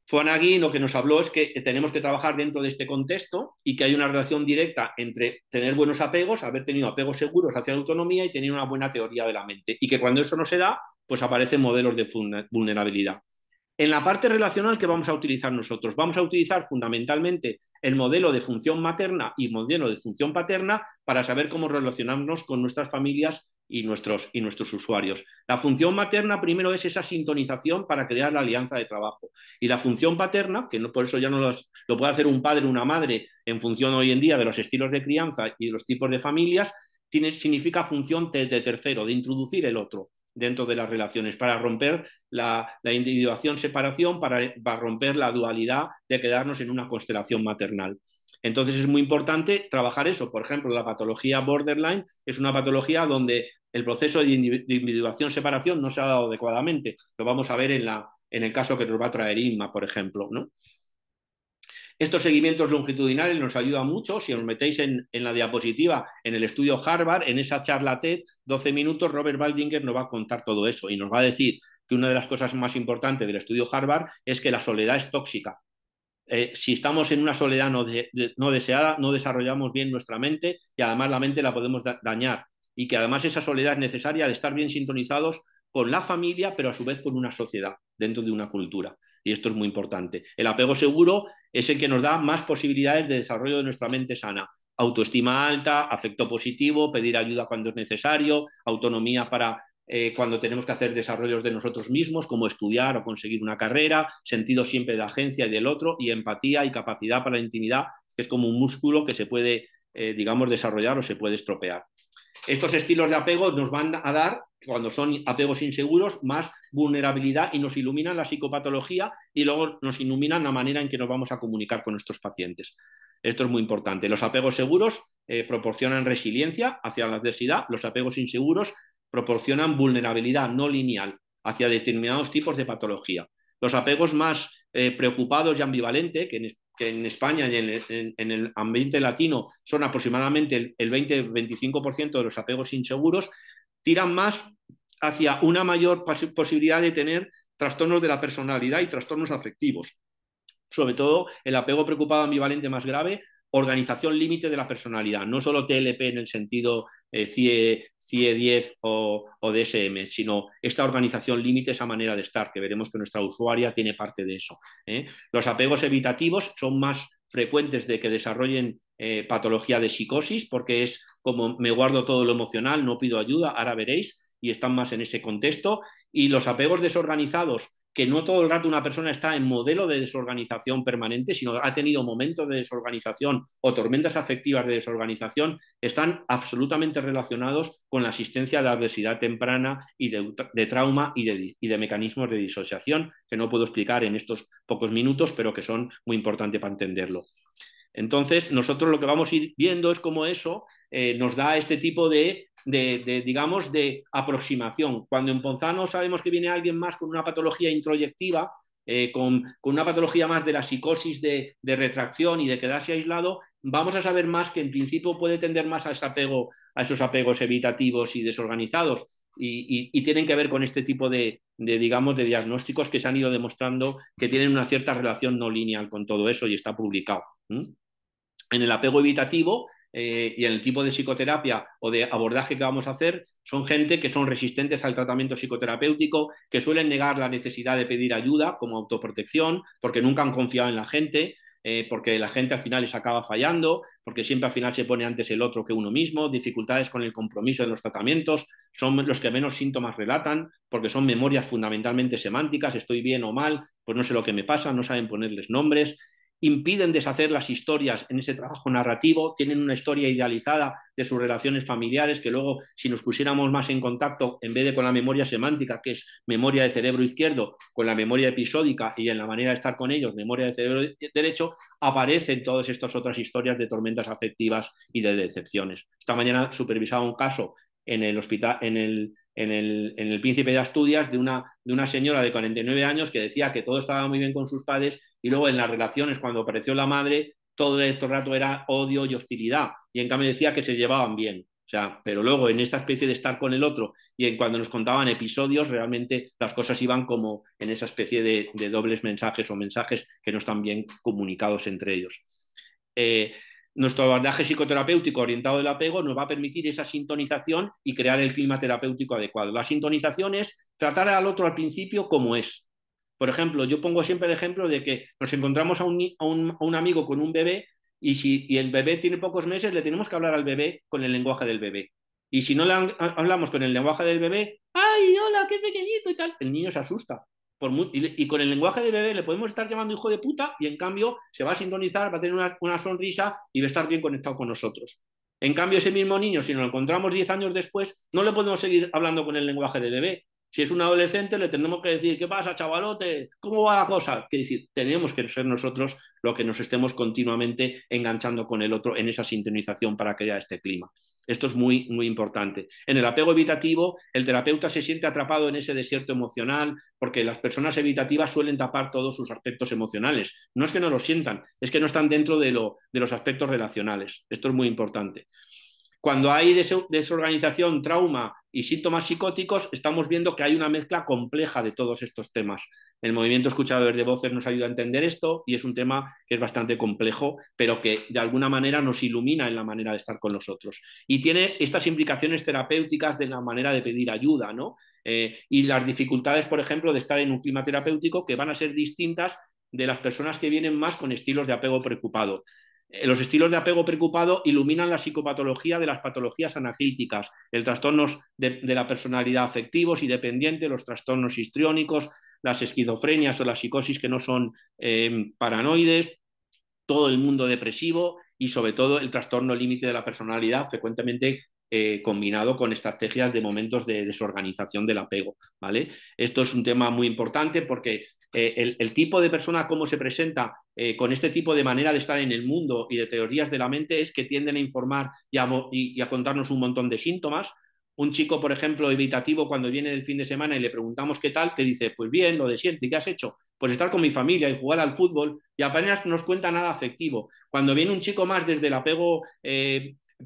Fonagy lo que nos habló es que tenemos que trabajar dentro de este contexto y que hay una relación directa entre tener buenos apegos, haber tenido apegos seguros hacia la autonomía y tener una buena teoría de la mente. Y que cuando eso no se da, pues aparecen modelos de vulnerabilidad. En la parte relacional, ¿qué vamos a utilizar nosotros? Vamos a utilizar fundamentalmente el modelo de función materna y modelo de función paterna para saber cómo relacionarnos con nuestras familias y nuestros usuarios. La función materna primero es esa sintonización para crear la alianza de trabajo. Y la función paterna, que no, por eso ya no lo puede hacer un padre o una madre en función hoy en día de los estilos de crianza y de los tipos de familias, significa función de tercero, de introducir el otro dentro de las relaciones, para romper la individuación-separación, para romper la dualidad de quedarnos en una constelación maternal. Entonces es muy importante trabajar eso. Por ejemplo, la patología borderline es una patología donde el proceso de individuación-separación no se ha dado adecuadamente. Lo vamos a ver en el caso que nos va a traer Inma, por ejemplo, ¿no? Estos seguimientos longitudinales nos ayudan mucho. Si os metéis en la diapositiva, en el estudio Harvard, en esa charla TED, 12 minutos, Robert Waldinger nos va a contar todo eso y nos va a decir que una de las cosas más importantes del estudio Harvard es que la soledad es tóxica. Si estamos en una soledad no deseada, no desarrollamos bien nuestra mente y además la mente la podemos dañar. Y que además esa soledad es necesaria de estar bien sintonizados con la familia, pero a su vez con una sociedad, dentro de una cultura. Y esto es muy importante. El apego seguro es el que nos da más posibilidades de desarrollo de nuestra mente sana. Autoestima alta, afecto positivo, pedir ayuda cuando es necesario, autonomía para cuando tenemos que hacer desarrollos de nosotros mismos, como estudiar o conseguir una carrera, sentido siempre de agencia y del otro, y empatía y capacidad para la intimidad, que es como un músculo que se puede, digamos, desarrollar o se puede estropear. Estos estilos de apego nos van a dar, cuando son apegos inseguros, más vulnerabilidad y nos iluminan la psicopatología y luego nos iluminan la manera en que nos vamos a comunicar con nuestros pacientes. Esto es muy importante. Los apegos seguros proporcionan resiliencia hacia la adversidad, los apegos inseguros proporcionan vulnerabilidad no lineal hacia determinados tipos de patología. Los apegos más preocupados y ambivalentes, que en España y en el ambiente latino son aproximadamente el 20-25% de los apegos inseguros, tiran más hacia una mayor posibilidad de tener trastornos de la personalidad y trastornos afectivos. Sobre todo el apego preocupado ambivalente más grave, organización límite de la personalidad, no solo TLP en el sentido CIE 10 o DSM, sino esta organización límite, esa manera de estar, que veremos que nuestra usuaria tiene parte de eso. Los apegos evitativos son más frecuentes de que desarrollen patología de psicosis, porque es como me guardo todo lo emocional, no pido ayuda, ahora veréis, y están más en ese contexto. Y los apegos desorganizados, que no todo el rato una persona está en modelo de desorganización permanente, sino ha tenido momentos de desorganización o tormentas afectivas de desorganización, están absolutamente relacionados con la existencia de adversidad temprana y de trauma y de mecanismos de disociación, que no puedo explicar en estos pocos minutos, pero que son muy importantes para entenderlo. Entonces, nosotros lo que vamos a ir viendo es cómo eso nos da este tipo digamos, de aproximación. Cuando en Ponzano sabemos que viene alguien más con una patología introyectiva, con una patología más de la psicosis de retracción y de quedarse aislado, vamos a saber más que en principio puede tender más a esos apegos evitativos y desorganizados. Y tienen que ver con este tipo digamos, de diagnósticos que se han ido demostrando que tienen una cierta relación no lineal con todo eso y está publicado. En el apego evitativo y en el tipo de psicoterapia o de abordaje que vamos a hacer, son gente que son resistentes al tratamiento psicoterapéutico, que suelen negar la necesidad de pedir ayuda como autoprotección, porque nunca han confiado en la gente, porque la gente al final les acaba fallando, porque siempre al final se pone antes el otro que uno mismo, dificultades con el compromiso de los tratamientos, son los que menos síntomas relatan, porque son memorias fundamentalmente semánticas, estoy bien o mal, pues no sé lo que me pasa, no saben ponerles nombres, impiden deshacer las historias en ese trabajo narrativo, tienen una historia idealizada de sus relaciones familiares que luego, si nos pusiéramos más en contacto, en vez de con la memoria semántica, que es memoria de cerebro izquierdo, con la memoria episódica y en la manera de estar con ellos, memoria de cerebro derecho, aparecen todas estas otras historias de tormentas afectivas y de decepciones. Esta mañana supervisaba un caso en el hospital, en el Príncipe de Asturias, de una señora de 49 años que decía que todo estaba muy bien con sus padres y luego en las relaciones, cuando apareció la madre, todo el rato era odio y hostilidad. Y en cambio decía que se llevaban bien. O sea, pero luego en esta especie de estar con el otro y cuando nos contaban episodios, realmente las cosas iban como en esa especie de dobles mensajes o mensajes que no están bien comunicados entre ellos. Nuestro abordaje psicoterapéutico orientado del apego nos va a permitir esa sintonización y crear el clima terapéutico adecuado. La sintonización es tratar al otro al principio como es. Por ejemplo, yo pongo siempre el ejemplo de que nos encontramos a un amigo con un bebé y el bebé tiene pocos meses, le tenemos que hablar al bebé con el lenguaje del bebé. Y si no le hablamos con el lenguaje del bebé, ¡ay, hola, qué pequeñito y tal! El niño se asusta. Y con el lenguaje del bebé le podemos estar llamando hijo de puta y en cambio se va a sintonizar, va a tener una sonrisa y va a estar bien conectado con nosotros. En cambio, ese mismo niño, si nos lo encontramos 10 años después, no le podemos seguir hablando con el lenguaje de bebé. Si es un adolescente, le tenemos que decir, ¿qué pasa, chavalote? ¿Cómo va la cosa? Que decir, tenemos que ser nosotros los que nos estemos continuamente enganchando con el otro en esa sintonización para crear este clima. Esto es muy, muy importante. En el apego evitativo, el terapeuta se siente atrapado en ese desierto emocional porque las personas evitativas suelen tapar todos sus aspectos emocionales. No es que no lo sientan, es que no están dentro de los aspectos relacionales. Esto es muy importante. Cuando hay desorganización, trauma y síntomas psicóticos, estamos viendo que hay una mezcla compleja de todos estos temas. El movimiento escuchadores de voces nos ayuda a entender esto y es un tema que es bastante complejo, pero que de alguna manera nos ilumina en la manera de estar con los otros. Y tiene estas implicaciones terapéuticas de la manera de pedir ayuda, ¿no? Y las dificultades, por ejemplo, de estar en un clima terapéutico que van a ser distintas de las personas que vienen más con estilos de apego preocupado. Los estilos de apego preocupado iluminan la psicopatología de las patologías anaclíticas, el trastornos de la personalidad afectivos y dependiente, los trastornos histriónicos, las esquizofrenias o las psicosis que no son paranoides, todo el mundo depresivo y sobre todo el trastorno límite de la personalidad, frecuentemente combinado con estrategias de momentos de desorganización del apego, ¿vale? Esto es un tema muy importante porque el tipo de persona cómo se presenta con este tipo de manera de estar en el mundo y de teorías de la mente es que tienden a informar y a contarnos un montón de síntomas. Un chico, por ejemplo, evitativo, cuando viene del fin de semana y le preguntamos qué tal, te dice, pues bien, lo de siempre, ¿y qué has hecho? Pues estar con mi familia y jugar al fútbol y apenas nos cuenta nada afectivo. Cuando viene un chico más desde el apego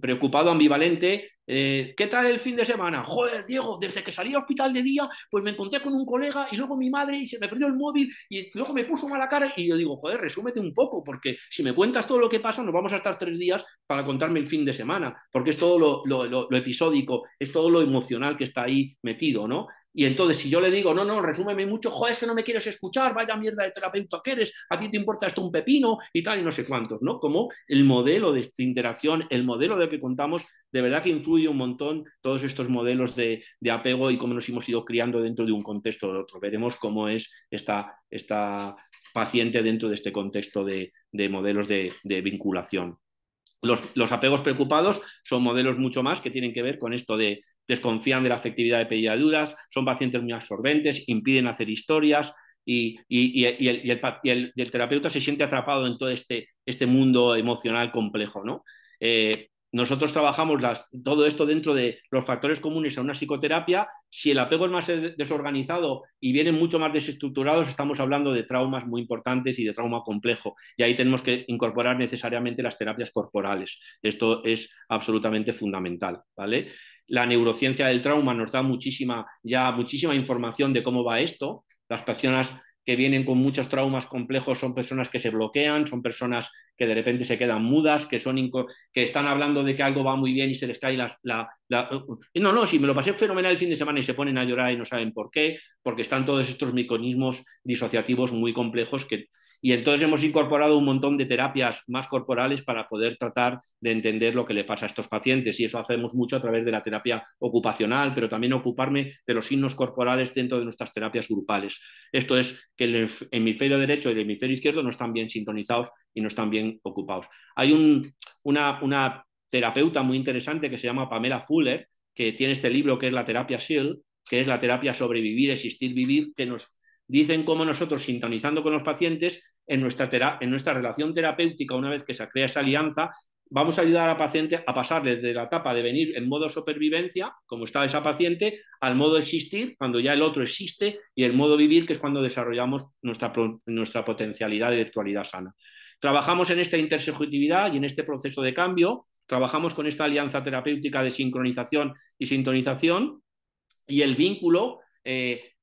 preocupado, ambivalente, ¿qué tal el fin de semana? Joder, Diego, desde que salí al hospital de día, pues me encontré con un colega y luego mi madre y se me perdió el móvil y luego me puso mala cara y yo digo, joder, resúmete un poco, porque si me cuentas todo lo que pasa, nos vamos a estar 3 días para contarme el fin de semana, porque es todo lo episódico, es todo lo emocional que está ahí metido, ¿no? Y entonces, si yo le digo, no, resúmeme mucho, joder, es que no me quieres escuchar, vaya mierda de terapeuta que eres, a ti te importa esto un pepino y tal, y no sé cuántos, ¿no? Como el modelo de esta interacción, el modelo de que contamos, de verdad que influye un montón todos estos modelos de apego y cómo nos hemos ido criando dentro de un contexto o de otro. Veremos cómo es esta paciente dentro de este contexto de modelos de vinculación. Los apegos preocupados son modelos mucho más que tienen que ver con esto de desconfían de la afectividad de pediaduras, son pacientes muy absorbentes, impiden hacer historias y el terapeuta se siente atrapado en todo este mundo emocional complejo, ¿no? Nosotros trabajamos todo esto dentro de los factores comunes a una psicoterapia. Si el apego es más desorganizado y vienen mucho más desestructurados, estamos hablando de traumas muy importantes y de trauma complejo. Y ahí tenemos que incorporar necesariamente las terapias corporales. Esto es absolutamente fundamental, ¿vale? La neurociencia del trauma nos da muchísima información de cómo va esto. Las personas que vienen con muchos traumas complejos son personas que se bloquean, son personas que de repente se quedan mudas, que están hablando de que algo va muy bien y se les cae no, si me lo pasé fenomenal el fin de semana y se ponen a llorar y no saben por qué, porque están todos estos mecanismos disociativos muy complejos y entonces hemos incorporado un montón de terapias más corporales para poder tratar de entender lo que le pasa a estos pacientes y eso hacemos mucho a través de la terapia ocupacional, pero también ocuparme de los signos corporales dentro de nuestras terapias grupales. Esto es que el hemisferio derecho y el hemisferio izquierdo no están bien sintonizados y no están bien ocupados. Hay una terapeuta muy interesante que se llama Pamela Fuller, que tiene este libro que es la terapia SHIELD, que es la terapia sobrevivir, existir, vivir, que nos dicen cómo nosotros, sintonizando con los pacientes, en nuestra relación terapéutica, una vez que se crea esa alianza, vamos a ayudar al paciente a pasar desde la etapa de venir en modo supervivencia, como está esa paciente, al modo existir, cuando ya el otro existe, y el modo vivir, que es cuando desarrollamos nuestra potencialidad de virtualidad sana. Trabajamos en esta intersubjetividad y en este proceso de cambio, trabajamos con esta alianza terapéutica de sincronización y sintonización, y el vínculo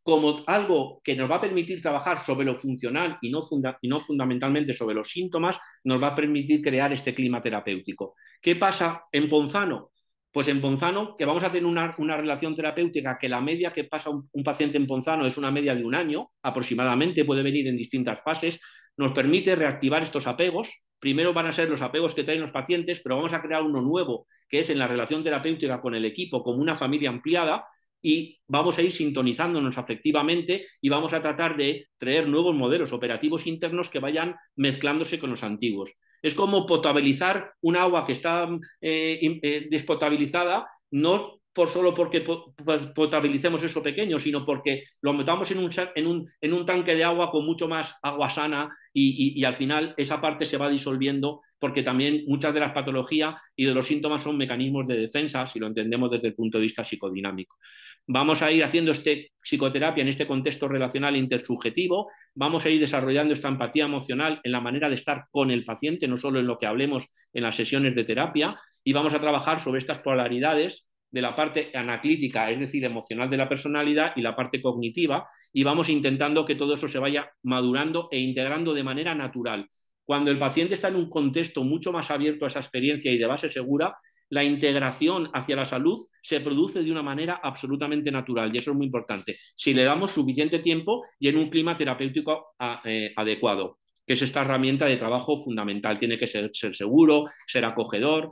como algo que nos va a permitir trabajar sobre lo funcional y no fundamentalmente sobre los síntomas, nos va a permitir crear este clima terapéutico. ¿Qué pasa en Ponzano? Pues en Ponzano, que vamos a tener una relación terapéutica que la media que pasa un paciente en Ponzano es una media de 1 año aproximadamente, puede venir en distintas fases, nos permite reactivar estos apegos. Primero van a ser los apegos que traen los pacientes, pero vamos a crear uno nuevo, que es en la relación terapéutica con el equipo, como una familia ampliada, y vamos a ir sintonizándonos afectivamente y vamos a tratar de traer nuevos modelos operativos internos que vayan mezclándose con los antiguos. Es como potabilizar un agua que está despotabilizada, no solo porque potabilicemos eso pequeño, sino porque lo metamos en un tanque de agua con mucho más agua sana y al final esa parte se va disolviendo porque también muchas de las patologías y de los síntomas son mecanismos de defensa, si lo entendemos desde el punto de vista psicodinámico. Vamos a ir haciendo psicoterapia en este contexto relacional intersubjetivo, vamos a ir desarrollando esta empatía emocional en la manera de estar con el paciente, no solo en lo que hablemos en las sesiones de terapia, y vamos a trabajar sobre estas polaridades de la parte anaclítica, es decir, emocional de la personalidad, y la parte cognitiva, y vamos intentando que todo eso se vaya madurando e integrando de manera natural. Cuando el paciente está en un contexto mucho más abierto a esa experiencia y de base segura, la integración hacia la salud se produce de una manera absolutamente natural y eso es muy importante. Si le damos suficiente tiempo y en un clima terapéutico adecuado, que es esta herramienta de trabajo fundamental. Tiene que ser seguro, ser acogedor,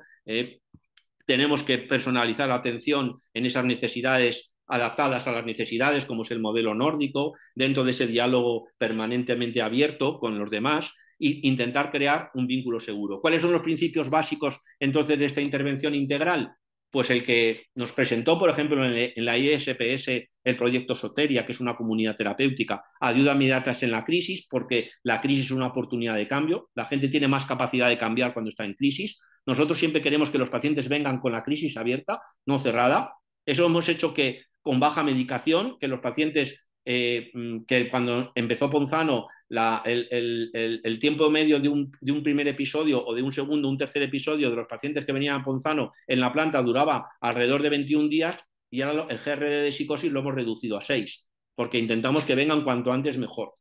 tenemos que personalizar la atención en esas necesidades adaptadas a las necesidades, como es el modelo nórdico, dentro de ese diálogo permanentemente abierto con los demás e intentar crear un vínculo seguro. ¿Cuáles son los principios básicos entonces de esta intervención integral? Pues el que nos presentó, por ejemplo, en la ISPS el proyecto Soteria, que es una comunidad terapéutica, ayuda inmediatas en la crisis, porque la crisis es una oportunidad de cambio. La gente tiene más capacidad de cambiar cuando está en crisis. Nosotros siempre queremos que los pacientes vengan con la crisis abierta, no cerrada. Eso hemos hecho que con baja medicación, que los pacientes que cuando empezó Ponzano, el tiempo medio de un primer episodio o de un segundo, un tercer episodio de los pacientes que venían a Ponzano en la planta duraba alrededor de 21 días y ahora el GRD de psicosis lo hemos reducido a 6, porque intentamos que vengan cuanto antes mejor.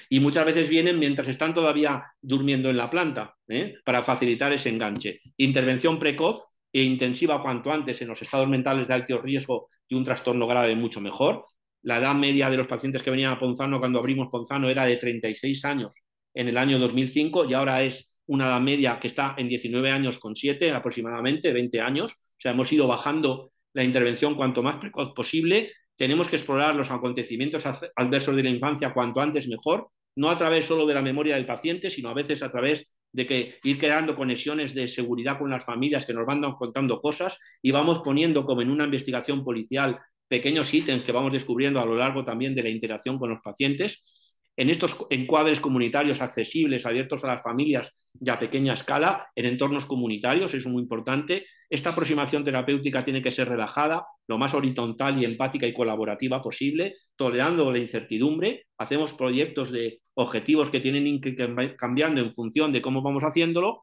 Y muchas veces vienen mientras están todavía durmiendo en la planta, para facilitar ese enganche. Intervención precoz e intensiva cuanto antes en los estados mentales de alto riesgo y un trastorno grave mucho mejor. La edad media de los pacientes que venían a Ponzano cuando abrimos Ponzano era de 36 años en el año 2005 y ahora es una edad media que está en 19 años con 7 aproximadamente, 20 años. O sea, hemos ido bajando la intervención cuanto más precoz posible. Tenemos que explorar los acontecimientos adversos de la infancia cuanto antes mejor, no a través solo de la memoria del paciente, sino a veces a través de que ir creando conexiones de seguridad con las familias que nos van contando cosas y vamos poniendo como en una investigación policial pequeños ítems que vamos descubriendo a lo largo también de la interacción con los pacientes. En estos encuadres comunitarios accesibles, abiertos a las familias y a pequeña escala, en entornos comunitarios, es muy importante. Esta aproximación terapéutica tiene que ser relajada, lo más horizontal y empática y colaborativa posible, tolerando la incertidumbre. Hacemos proyectos de objetivos que tienen que ir cambiando en función de cómo vamos haciéndolo,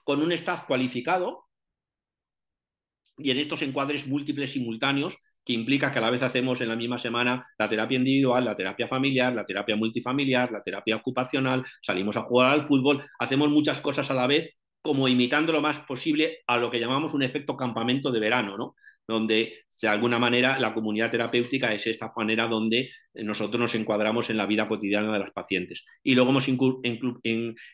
con un staff cualificado y en estos encuadres múltiples simultáneos que implica que a la vez hacemos en la misma semana la terapia individual, la terapia familiar, la terapia multifamiliar, la terapia ocupacional, salimos a jugar al fútbol, hacemos muchas cosas a la vez, como imitando lo más posible a lo que llamamos un efecto campamento de verano, ¿no? Donde de alguna manera la comunidad terapéutica es esta manera donde nosotros nos encuadramos en la vida cotidiana de los pacientes. Y luego hemos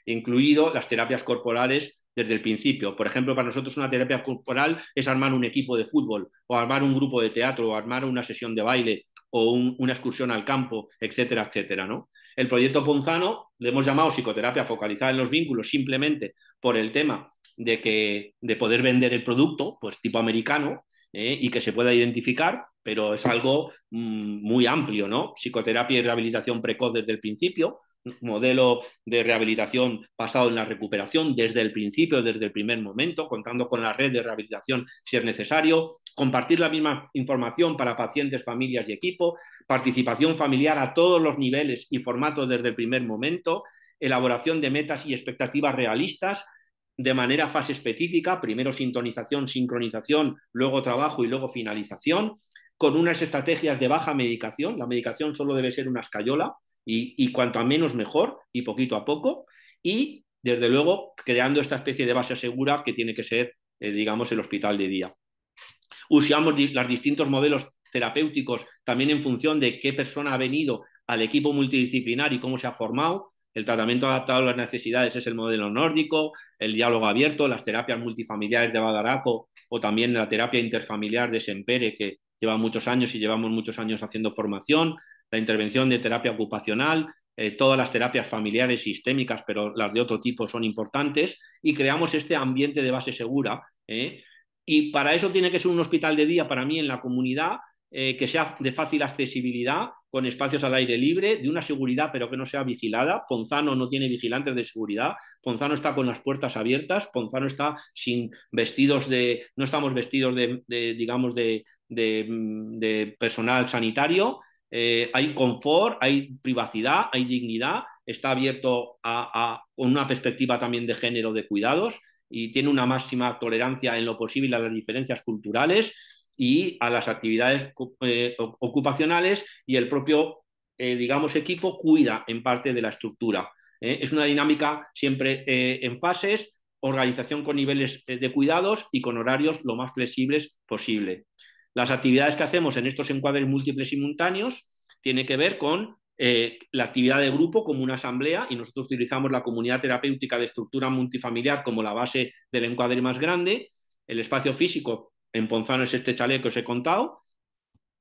incluido las terapias corporales desde el principio. Por ejemplo, para nosotros una terapia corporal es armar un equipo de fútbol o armar un grupo de teatro o armar una sesión de baile o una excursión al campo, etcétera, etcétera, ¿no? El proyecto Ponzano le hemos llamado psicoterapia focalizada en los vínculos simplemente por el tema de poder vender el producto, pues tipo americano, y que se pueda identificar, pero es algo muy amplio, ¿no? Psicoterapia y rehabilitación precoz desde el principio, modelo de rehabilitación basado en la recuperación desde el principio, desde el primer momento, contando con la red de rehabilitación si es necesario, compartir la misma información para pacientes, familias y equipo, participación familiar a todos los niveles y formatos desde el primer momento, elaboración de metas y expectativas realistas de manera fase específica, primero sintonización, sincronización, luego trabajo y luego finalización, con unas estrategias de baja medicación. La medicación solo debe ser una escayola, y cuanto a menos mejor y poquito a poco y desde luego creando esta especie de base segura que tiene que ser, digamos, el hospital de día. Usamos los distintos modelos terapéuticos también en función de qué persona ha venido al equipo multidisciplinar y cómo se ha formado. El tratamiento adaptado a las necesidades es el modelo nórdico, el diálogo abierto, las terapias multifamiliares de Badaraco o también la terapia interfamiliar de Sempere, que lleva muchos años y llevamos muchos años haciendo formación, la intervención de terapia ocupacional, todas las terapias familiares sistémicas, pero las de otro tipo son importantes, y creamos este ambiente de base segura. Y para eso tiene que ser un hospital de día para mí en la comunidad, que sea de fácil accesibilidad, con espacios al aire libre, de una seguridad pero que no sea vigilada. Ponzano no tiene vigilantes de seguridad, Ponzano está con las puertas abiertas, Ponzano está sin vestidos no estamos vestidos digamos, de personal sanitario. Hay confort, hay privacidad, hay dignidad, está abierto con una perspectiva también de género de cuidados y tiene una máxima tolerancia en lo posible a las diferencias culturales y a las actividades ocupacionales, y el propio, digamos, equipo cuida en parte de la estructura. Es una dinámica siempre en fases, organización con niveles de cuidados y con horarios lo más flexibles posible. Las actividades que hacemos en estos encuadres múltiples simultáneos tienen que ver con la actividad de grupo como una asamblea, y nosotros utilizamos la comunidad terapéutica de estructura multifamiliar como la base del encuadre más grande. El espacio físico en Ponzano es este chalet que os he contado,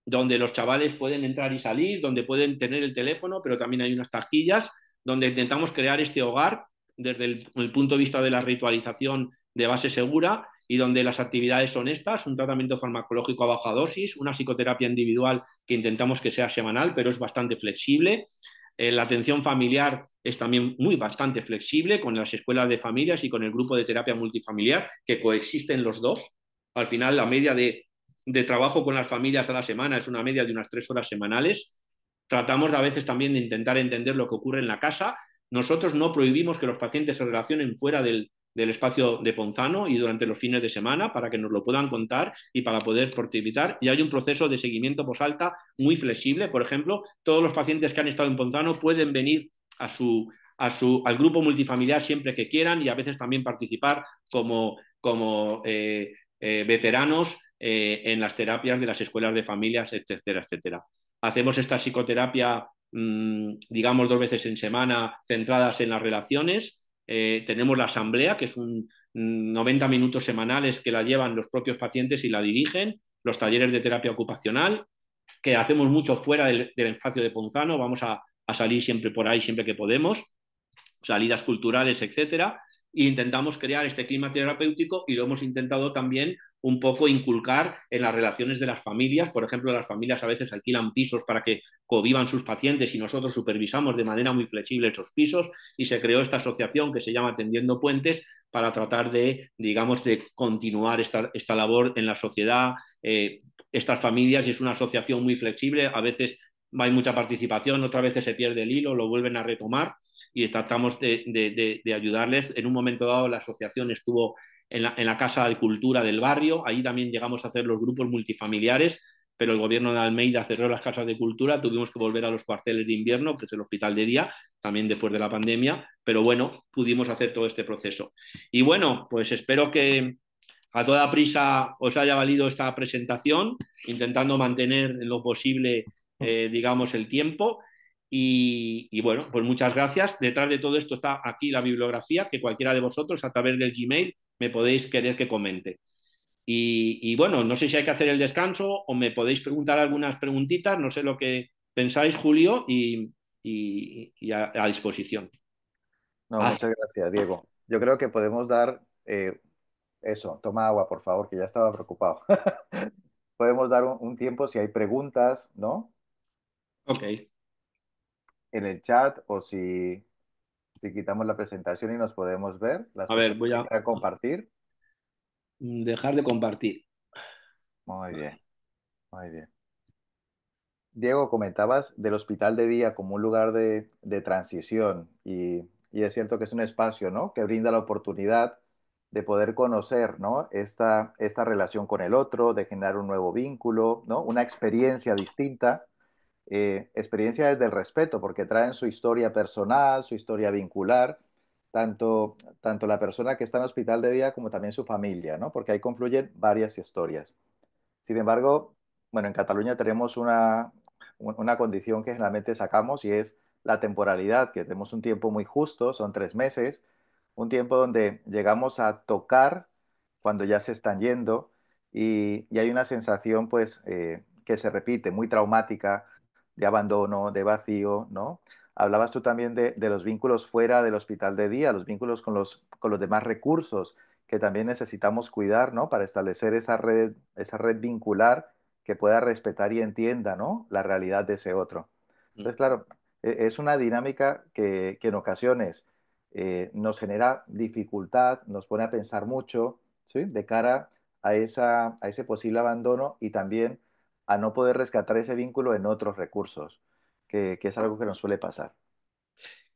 donde los chavales pueden entrar y salir, donde pueden tener el teléfono, pero también hay unas taquillas, donde intentamos crear este hogar desde el punto de vista de la ritualización de base segura, y donde las actividades son estas: un tratamiento farmacológico a baja dosis, una psicoterapia individual que intentamos que sea semanal, pero es bastante flexible. La atención familiar es también bastante flexible con las escuelas de familias y con el grupo de terapia multifamiliar, que coexisten los dos. Al final, la media de trabajo con las familias a la semana es una media de unas 3 horas semanales. tratamos a veces también de intentar entender lo que ocurre en la casa. Nosotros no prohibimos que los pacientes se relacionen fuera del espacio de Ponzano y durante los fines de semana para que nos lo puedan contar y para poder participar. Y hay un proceso de seguimiento posalta muy flexible. Por ejemplo, todos los pacientes que han estado en Ponzano pueden venir al grupo multifamiliar siempre que quieran y a veces también participar como veteranos en las terapias de las escuelas de familias, etcétera, etcétera. Hacemos esta psicoterapia, digamos, 2 veces en semana, centradas en las relaciones. Tenemos la asamblea, que es 90 minutos semanales que la llevan los propios pacientes y la dirigen, los talleres de terapia ocupacional, que hacemos mucho fuera del espacio de Ponzano, vamos a salir siempre por ahí, siempre que podemos, salidas culturales, etcétera, e intentamos crear este clima terapéutico y lo hemos intentado también un poco inculcar en las relaciones de las familias. Por ejemplo, las familias a veces alquilan pisos para que convivan sus pacientes y nosotros supervisamos de manera muy flexible esos pisos y se creó esta asociación que se llama Tendiendo Puentes para tratar de, digamos, de continuar esta labor en la sociedad. Estas familias, y es una asociación muy flexible, a veces hay mucha participación, otras veces se pierde el hilo, lo vuelven a retomar y tratamos de ayudarles. En un momento dado la asociación estuvo en la Casa de Cultura del barrio, ahí también llegamos a hacer los grupos multifamiliares, pero el gobierno de Almeida cerró las casas de cultura, tuvimos que volver a los cuarteles de invierno, que es el hospital de día, también después de la pandemia, pero bueno, pudimos hacer todo este proceso. Y bueno, pues espero que a toda prisa os haya valido esta presentación, intentando mantener en lo posible, digamos, el tiempo. Y bueno, pues muchas gracias. Detrás de todo esto está aquí la bibliografía que cualquiera de vosotros a través del Gmail me podéis querer que comente. Y bueno, no sé si hay que hacer el descanso o me podéis preguntar algunas preguntitas, no sé lo que pensáis, Julio, y a disposición. No, Ay, muchas gracias, Diego. Yo creo que podemos dar eso. Toma agua, por favor, que ya estaba preocupado. Podemos dar un tiempo si hay preguntas, ¿no? ok, En el chat o si quitamos la presentación y nos podemos ver, las a ver, personas voy que a quieran compartir. dejar de compartir. Muy bien, muy bien. Diego, comentabas del hospital de día como un lugar de transición y es cierto que es un espacio, ¿no? Que brinda la oportunidad de poder conocer, ¿no? Esta relación con el otro, de generar un nuevo vínculo, ¿no? Una experiencia distinta, experiencia desde el respeto, porque traen su historia personal, su historia vincular, tanto la persona que está en el hospital de día como también su familia, ¿no? Porque ahí confluyen varias historias. Sin embargo, bueno, en Cataluña tenemos una condición que generalmente sacamos y es la temporalidad, que tenemos un tiempo muy justo, son 3 meses, un tiempo donde llegamos a tocar cuando ya se están yendo y hay una sensación pues que se repite, muy traumática, de abandono, de vacío, ¿no? Hablabas tú también de los vínculos fuera del hospital de día, los vínculos con los demás recursos que también necesitamos cuidar, ¿no? Para establecer esa red vincular que pueda respetar y entienda, ¿no? La realidad de ese otro. Entonces, claro, es una dinámica que en ocasiones nos genera dificultad, nos pone a pensar mucho, ¿sí? De cara a ese posible abandono y también a no poder rescatar ese vínculo en otros recursos, que es algo que nos suele pasar.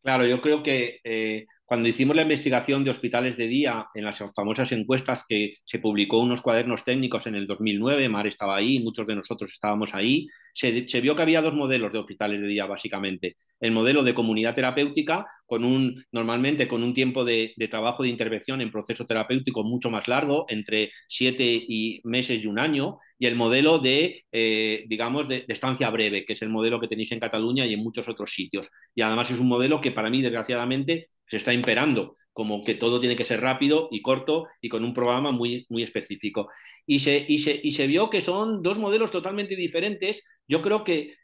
Claro, yo creo que cuando hicimos la investigación de hospitales de día en las famosas encuestas que se publicó unos cuadernos técnicos en el 2009, Mar estaba ahí, muchos de nosotros estábamos ahí, se vio que había dos modelos de hospitales de día básicamente. El modelo de comunidad terapéutica, normalmente con un tiempo de trabajo de intervención en proceso terapéutico mucho más largo, entre 7 meses y un año, y el modelo digamos, de estancia breve, que es el modelo que tenéis en Cataluña y en muchos otros sitios. Y además es un modelo que para mí, desgraciadamente, se está imperando, como que todo tiene que ser rápido y corto y con un programa muy, muy específico. Y se vio que son dos modelos totalmente diferentes. Yo creo que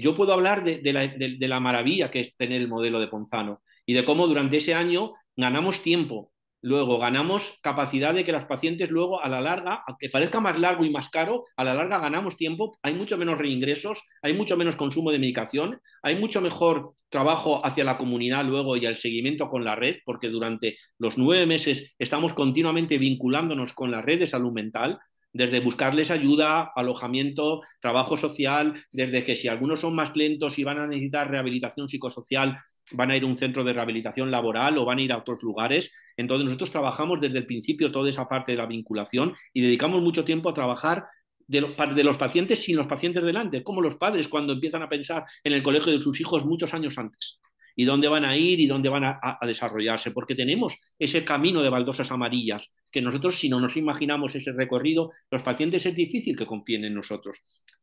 yo puedo hablar de la maravilla que es tener el modelo de Ponzano y de cómo durante ese año ganamos tiempo. Luego ganamos capacidad de que las pacientes luego a la larga, aunque parezca más largo y más caro, a la larga ganamos tiempo, hay mucho menos reingresos, hay mucho menos consumo de medicación, hay mucho mejor trabajo hacia la comunidad luego y el seguimiento con la red, porque durante los 9 meses estamos continuamente vinculándonos con la red de salud mental. desde buscarles ayuda, alojamiento, trabajo social, desde que si algunos son más lentos y van a necesitar rehabilitación psicosocial, van a ir a un centro de rehabilitación laboral o van a ir a otros lugares. Entonces nosotros trabajamos desde el principio toda esa parte de la vinculación y dedicamos mucho tiempo a trabajar de los pacientes sin los pacientes delante, como los padres cuando empiezan a pensar en el colegio de sus hijos muchos años antes y dónde van a ir y dónde van a desarrollarse, porque tenemos ese camino de baldosas amarillas que nosotros, si no nos imaginamos ese recorrido, los pacientes es difícil que confíen en nosotros.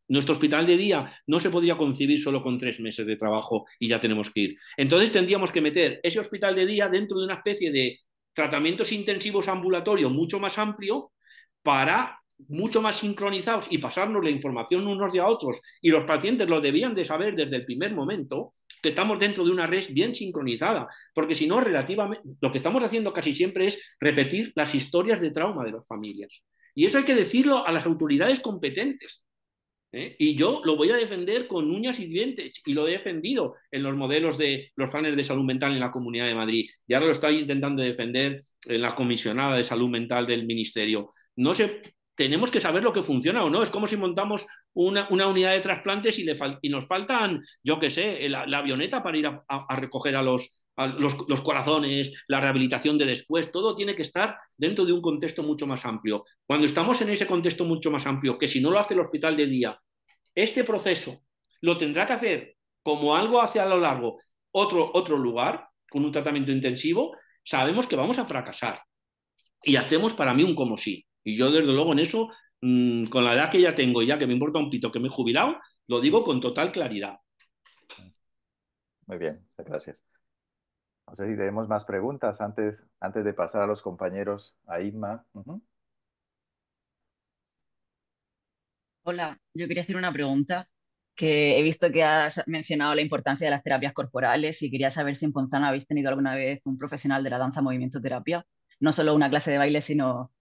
Nuestro hospital de día no se podría concebir solo con 3 meses de trabajo y ya tenemos que ir. Entonces tendríamos que meter ese hospital de día dentro de una especie de tratamientos intensivos ambulatorio mucho más amplio para mucho más sincronizados y pasarnos la información unos de a otros y los pacientes lo debían de saber desde el primer momento que estamos dentro de una red bien sincronizada, porque si no, relativamente, lo que estamos haciendo casi siempre es repetir las historias de trauma de las familias. Y eso hay que decirlo a las autoridades competentes. Y yo lo voy a defender con uñas y dientes y lo he defendido en los modelos de los planes de salud mental en la Comunidad de Madrid y ahora lo estoy intentando defender en la comisionada de salud mental del Ministerio. No sé, tenemos que saber lo que funciona o no. Es como si montamos una unidad de trasplantes y nos faltan, yo qué sé, la avioneta para ir a recoger los corazones, la rehabilitación de después, todo tiene que estar dentro de un contexto mucho más amplio. Cuando estamos en ese contexto mucho más amplio, que si no lo hace el hospital de día, este proceso lo tendrá que hacer como algo hacia lo largo otro lugar, con un tratamiento intensivo, sabemos que vamos a fracasar. Y hacemos para mí un como sí. Y yo, desde luego, en eso, con la edad que ya tengo, ya que me importa un pito que me he jubilado, lo digo con total claridad. Muy bien, muchas gracias. No sé si tenemos más preguntas antes de pasar a los compañeros, a Inma. Ujú. Hola, yo quería hacer una pregunta que he visto que has mencionado la importancia de las terapias corporales y quería saber si en Ponzano habéis tenido alguna vez un profesional de la danza movimiento terapia, no solo una clase de baile, sino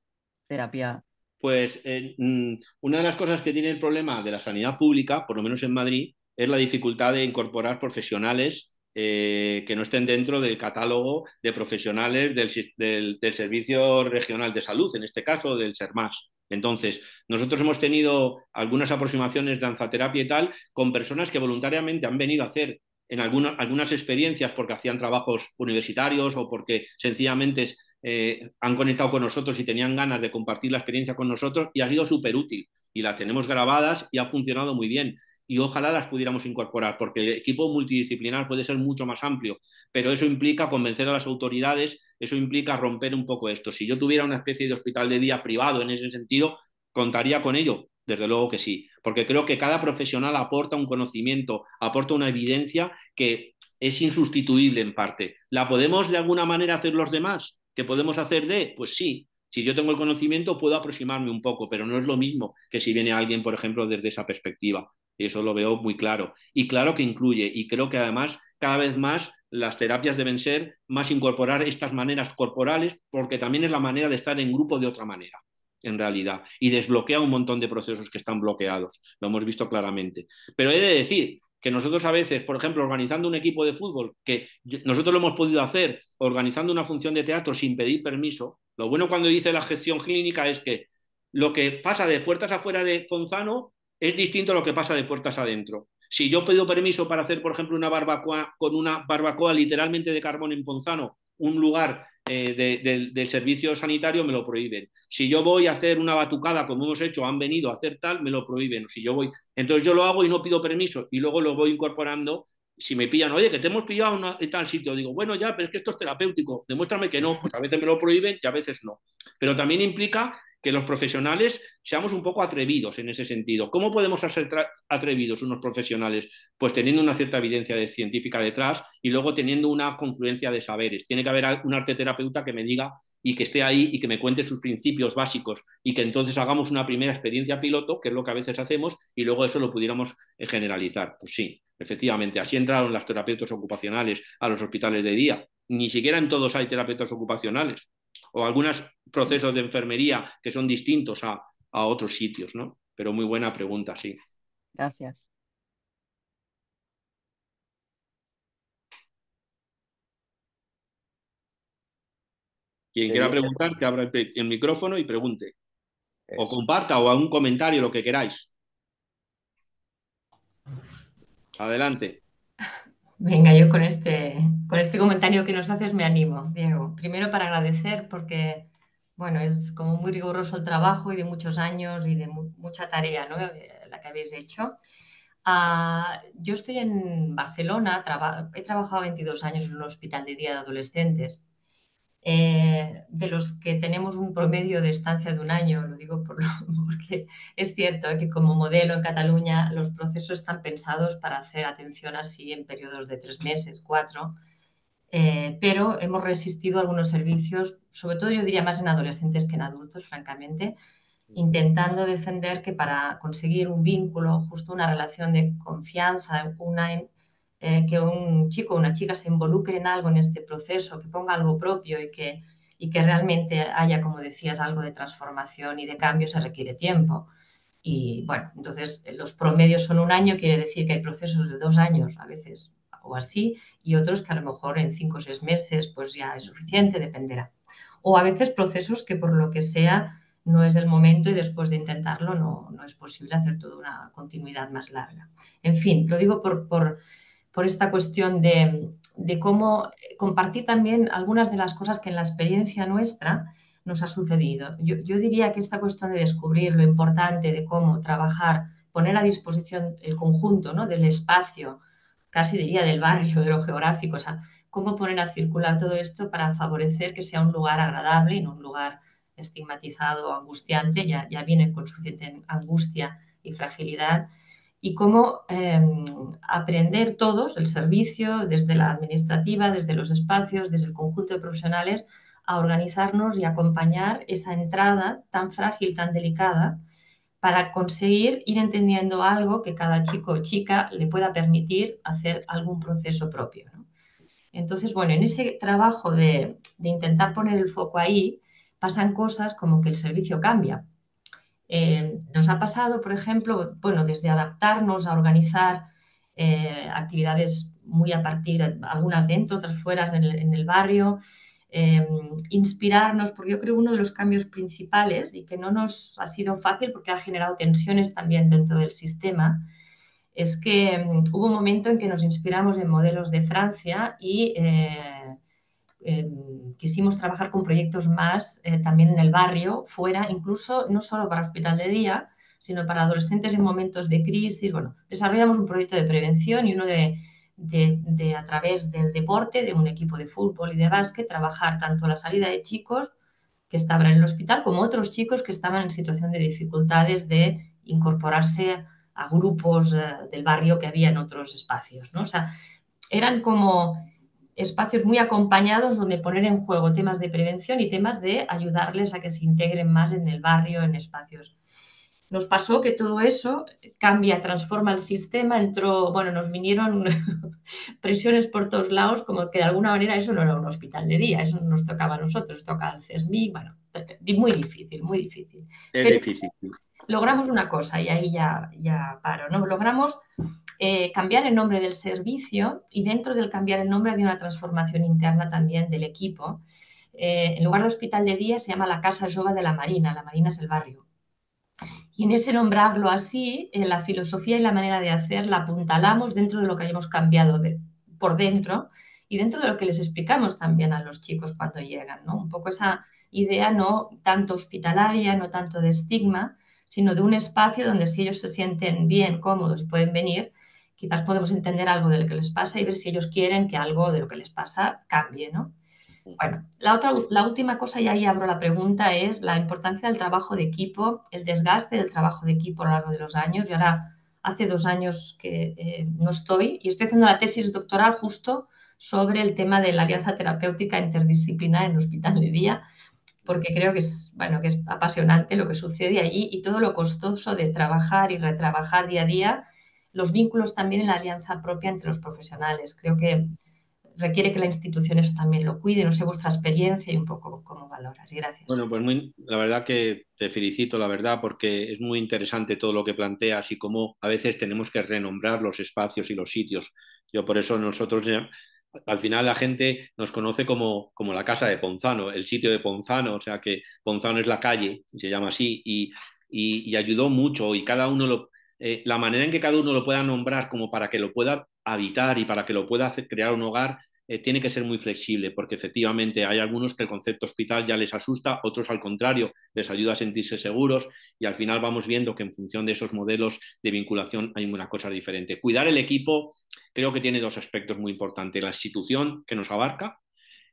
terapia. Pues una de las cosas que tiene el problema de la sanidad pública, por lo menos en Madrid, es la dificultad de incorporar profesionales que no estén dentro del catálogo de profesionales del Servicio Regional de Salud, en este caso del SERMAS. Entonces, nosotros hemos tenido algunas aproximaciones de danzaterapia y tal con personas que voluntariamente han venido a hacer en algunas experiencias porque hacían trabajos universitarios o porque sencillamente han conectado con nosotros y tenían ganas de compartir la experiencia con nosotros y ha sido súper útil y las tenemos grabadas y ha funcionado muy bien y ojalá las pudiéramos incorporar porque el equipo multidisciplinar puede ser mucho más amplio, pero eso implica convencer a las autoridades, eso implica romper un poco esto. Si yo tuviera una especie de hospital de día privado en ese sentido, ¿contaría con ello? Desde luego que sí, porque creo que cada profesional aporta un conocimiento, aporta una evidencia que es insustituible en parte. ¿La podemos de alguna manera hacer los demás? ¿Qué podemos hacer de? Pues sí, si yo tengo el conocimiento puedo aproximarme un poco, pero no es lo mismo que si viene alguien, por ejemplo, desde esa perspectiva. Y eso lo veo muy claro. Y claro que incluye, y creo que además cada vez más las terapias deben ser más incorporar estas maneras corporales, porque también es la manera de estar en grupo de otra manera, en realidad, y desbloquea un montón de procesos que están bloqueados. Lo hemos visto claramente. Pero he de decir que nosotros a veces, por ejemplo, organizando un equipo de fútbol, que nosotros lo hemos podido hacer organizando una función de teatro sin pedir permiso, lo bueno cuando dice la gestión clínica es que lo que pasa de puertas afuera de Ponzano es distinto a lo que pasa de puertas adentro. Si yo pido permiso para hacer, por ejemplo, una barbacoa con una barbacoa literalmente de carbón en Ponzano, un lugar del servicio sanitario, me lo prohíben. Si yo voy a hacer una batucada, como hemos hecho, han venido a hacer tal, me lo prohíben. Si yo voy, entonces yo lo hago y no pido permiso y luego lo voy incorporando. Si me pillan, oye, que te hemos pillado en tal sitio, digo, bueno, ya, pero es que esto es terapéutico, demuéstrame que no, pues a veces me lo prohíben y a veces no. Pero también implica que los profesionales seamos un poco atrevidos en ese sentido. ¿Cómo podemos ser atrevidos unos profesionales? Pues teniendo una cierta evidencia científica detrás y luego teniendo una confluencia de saberes. Tiene que haber un arteterapeuta que me diga y que esté ahí y que me cuente sus principios básicos y que entonces hagamos una primera experiencia piloto, que es lo que a veces hacemos, y luego eso lo pudiéramos generalizar. Pues sí, efectivamente, así entraron las terapeutas ocupacionales a los hospitales de día. Ni siquiera en todos hay terapeutas ocupacionales o algunos procesos de enfermería que son distintos a otros sitios, ¿no? Pero muy buena pregunta, sí. Gracias. Quien Qué quiera bien. preguntar, que abra el micrófono y pregunte. O Eso. comparta o algún comentario, lo que queráis. Adelante. Venga, yo con este comentario que nos haces me animo, Diego. Primero para agradecer porque, bueno, es como muy riguroso el trabajo y de muchos años y de mucha tarea, ¿no? La que habéis hecho. Yo estoy en Barcelona, he trabajado 22 años en un hospital de día de adolescentes, de los que tenemos un promedio de estancia de un año, lo digo porque es cierto que como modelo en Cataluña los procesos están pensados para hacer atención así en periodos de 3 meses, 4, pero hemos resistido algunos servicios, sobre todo yo diría más en adolescentes que en adultos, francamente, intentando defender que para conseguir un vínculo, justo una relación de confianza, que un chico o una chica se involucre en algo en este proceso, que ponga algo propio y que realmente haya, como decías, algo de transformación y de cambio, se requiere tiempo. Y bueno, entonces los promedios son un año, quiere decir que hay procesos de 2 años a veces o así, y otros que a lo mejor en 5 o 6 meses pues ya es suficiente, dependerá. O a veces procesos que por lo que sea no es el momento y después de intentarlo no es posible hacer toda una continuidad más larga. En fin, lo digo por esta cuestión de cómo compartir también algunas de las cosas que en la experiencia nuestra nos ha sucedido. Yo diría que esta cuestión de descubrir lo importante de cómo trabajar, poner a disposición el conjunto, ¿no? Del espacio, casi diría del barrio, de lo geográfico, o sea, cómo poner a circular todo esto para favorecer que sea un lugar agradable y no un lugar estigmatizado o angustiante, ya vienen con suficiente angustia y fragilidad, y cómo aprender todos, el servicio, desde la administrativa, desde los espacios, desde el conjunto de profesionales, a organizarnos y acompañar esa entrada tan frágil, tan delicada, para conseguir ir entendiendo algo que cada chico o chica le pueda permitir hacer algún proceso propio, ¿no? Entonces, bueno, en ese trabajo de intentar poner el foco ahí, pasan cosas como que el servicio cambia. Nos ha pasado, por ejemplo, bueno, desde adaptarnos a organizar actividades muy a partir, algunas dentro, otras fuera en el barrio, eh, inspirarnos, porque yo creo que uno de los cambios principales y que no nos ha sido fácil porque ha generado tensiones también dentro del sistema, es que hubo un momento en que nos inspiramos en modelos de Francia y quisimos trabajar con proyectos más también en el barrio, fuera, incluso no solo para hospital de día, sino para adolescentes en momentos de crisis. Bueno, desarrollamos un proyecto de prevención y uno de a través del deporte, de un equipo de fútbol y de básquet, trabajar tanto la salida de chicos que estaban en el hospital como otros chicos que estaban en situación de dificultades de incorporarse a grupos del barrio que había en otros espacios, ¿no? O sea, eran como espacios muy acompañados donde poner en juego temas de prevención y temas de ayudarles a que se integren más en el barrio, en espacios. Nos pasó que todo eso cambia, transforma el sistema, entró, bueno, nos vinieron presiones por todos lados, como que de alguna manera eso no era un hospital de día, eso no nos tocaba a nosotros, tocaba al CESMIC, bueno, muy difícil, muy difícil. Es Pero difícil. logramos una cosa y ahí ya paro, ¿no? Logramos cambiar el nombre del servicio y dentro del cambiar el nombre había una transformación interna también del equipo. En lugar de hospital de día se llama la Casa Jove de la Marina es el barrio. Y en ese nombrarlo así, la filosofía y la manera de hacer la apuntalamos dentro de lo que hayamos cambiado por dentro y dentro de lo que les explicamos también a los chicos cuando llegan, ¿no? Un poco esa idea no tanto hospitalaria, no tanto de estigma, sino de un espacio donde si ellos se sienten bien, cómodos y pueden venir, quizás podemos entender algo de lo que les pasa y ver si ellos quieren que algo de lo que les pasa cambie, ¿no? Bueno, la última cosa, y ahí abro la pregunta, es la importancia del trabajo de equipo, el desgaste del trabajo de equipo a lo largo de los años. Yo ahora hace 2 años que no estoy y estoy haciendo la tesis doctoral justo sobre el tema de la alianza terapéutica interdisciplinar en el hospital de día, porque creo que es, bueno, que es apasionante lo que sucede allí y todo lo costoso de trabajar y retrabajar día a día, los vínculos también en la alianza propia entre los profesionales. Creo que requiere que la institución eso también lo cuide. No sé vuestra experiencia y un poco cómo valoras. Y gracias. Bueno, pues la verdad que te felicito, la verdad, porque es muy interesante todo lo que planteas y cómo a veces tenemos que renombrar los espacios y los sitios. Yo por eso nosotros al final la gente nos conoce como la casa de Ponzano, el sitio de Ponzano, o sea que Ponzano es la calle, se llama así, y ayudó mucho y cada uno la manera en que cada uno lo pueda nombrar como para que lo pueda habitar y para que lo pueda crear un hogar, tiene que ser muy flexible, porque efectivamente hay algunos que el concepto hospital ya les asusta, otros al contrario, les ayuda a sentirse seguros y al final vamos viendo que en función de esos modelos de vinculación hay una cosa diferente. Cuidar el equipo creo que tiene dos aspectos muy importantes. La institución que nos abarca,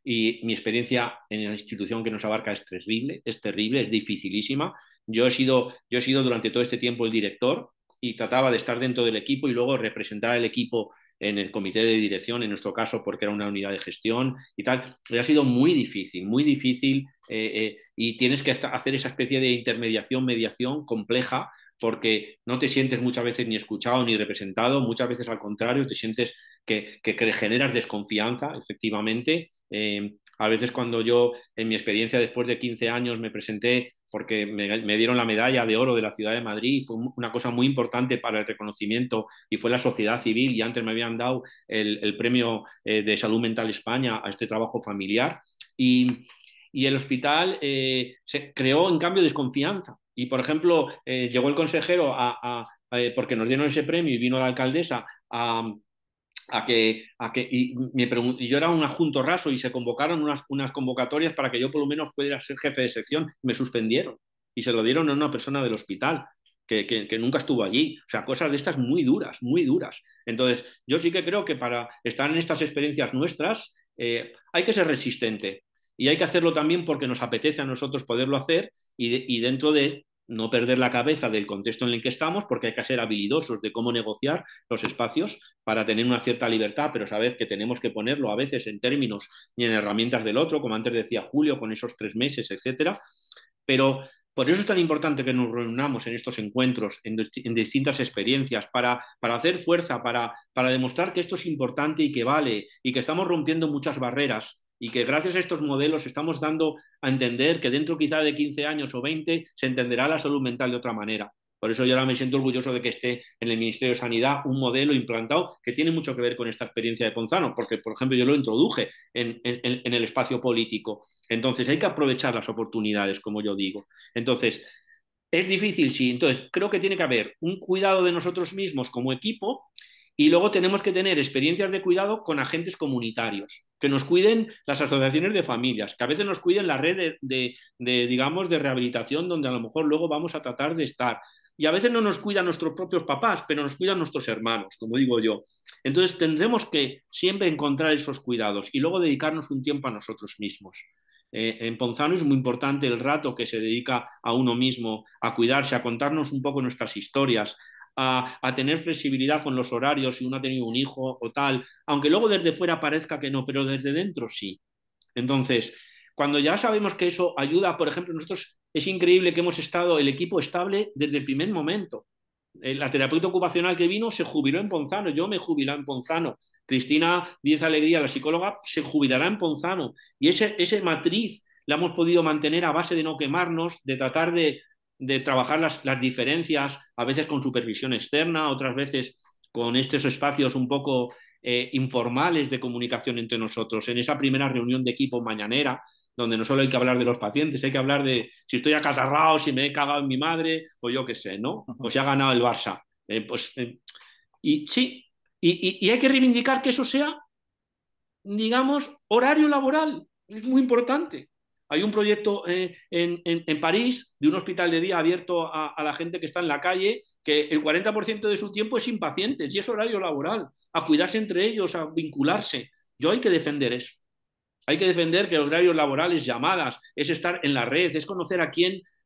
y mi experiencia en la institución que nos abarca es terrible, es dificilísima. Yo he sido durante todo este tiempo el director y trataba de estar dentro del equipo y luego representar al equipo en el comité de dirección, en nuestro caso, porque era una unidad de gestión y tal. Y ha sido muy difícil y tienes que hacer esa especie de intermediación, mediación compleja, porque no te sientes muchas veces ni escuchado ni representado, muchas veces al contrario, te sientes que generas desconfianza, efectivamente. A veces cuando yo, en mi experiencia después de 15 años, me presenté porque me dieron la medalla de oro de la Ciudad de Madrid, fue una cosa muy importante para el reconocimiento y fue la sociedad civil y antes me habían dado el premio de Salud Mental España a este trabajo familiar y el hospital se creó en cambio desconfianza. Y, por ejemplo, llegó el consejero porque nos dieron ese premio y vino la alcaldesa y yo era un adjunto raso y se convocaron unas convocatorias para que yo por lo menos fuera a ser jefe de sección. Me suspendieron y se lo dieron a una persona del hospital que nunca estuvo allí. O sea, cosas de estas muy duras, muy duras. Entonces, yo sí que creo que para estar en estas experiencias nuestras hay que ser resistente y hay que hacerlo también porque nos apetece a nosotros poderlo hacer y dentro de no perder la cabeza del contexto en el que estamos, porque hay que ser habilidosos de cómo negociar los espacios para tener una cierta libertad, pero saber que tenemos que ponerlo a veces en términos y en herramientas del otro, como antes decía Julio, con esos 3 meses, etcétera. Pero por eso es tan importante que nos reunamos en estos encuentros, en distintas experiencias, para hacer fuerza, para demostrar que esto es importante y que vale, y que estamos rompiendo muchas barreras, y que gracias a estos modelos estamos dando a entender que dentro quizá de 15 años o 20 se entenderá la salud mental de otra manera. Por eso yo ahora me siento orgulloso de que esté en el Ministerio de Sanidad un modelo implantado que tiene mucho que ver con esta experiencia de Ponzano, porque, por ejemplo, yo lo introduje en el espacio político. Entonces hay que aprovechar las oportunidades, como yo digo. Entonces, es difícil, sí. Entonces, creo que tiene que haber un cuidado de nosotros mismos como equipo y luego tenemos que tener experiencias de cuidado con agentes comunitarios, que nos cuiden las asociaciones de familias, que a veces nos cuiden la red digamos, de rehabilitación donde a lo mejor luego vamos a tratar de estar. Y a veces no nos cuidan nuestros propios papás, pero nos cuidan nuestros hermanos, como digo yo. Entonces tendremos que siempre encontrar esos cuidados y luego dedicarnos un tiempo a nosotros mismos. En Ponzano es muy importante el rato que se dedica a uno mismo, a cuidarse, a contarnos un poco nuestras historias, a tener flexibilidad con los horarios si uno ha tenido un hijo o tal, aunque luego desde fuera parezca que no, pero desde dentro sí. Entonces, cuando ya sabemos que eso ayuda, por ejemplo, nosotros es increíble que hemos estado el equipo estable desde el primer momento. La terapeuta ocupacional que vino se jubiló en Ponzano, yo me jubilé en Ponzano, Cristina Díez Alegría, la psicóloga, se jubilará en Ponzano y ese matriz la hemos podido mantener a base de no quemarnos, de tratar de trabajar las diferencias, a veces con supervisión externa, otras veces con estos espacios un poco informales de comunicación entre nosotros. En esa primera reunión de equipo mañanera, donde no solo hay que hablar de los pacientes, hay que hablar de si estoy acatarrado, si me he cagado en mi madre, o yo qué sé, ¿no? O si ha ganado el Barça. Y sí, y hay que reivindicar que eso sea, digamos, horario laboral. Es muy importante. Hay un proyecto en París de un hospital de día abierto a la gente que está en la calle, que el 40% de su tiempo es sin pacientes y es horario laboral, a cuidarse entre ellos, a vincularse. Yo hay que defender eso. Hay que defender que los horarios laborales, llamadas, es estar en la red, es conocer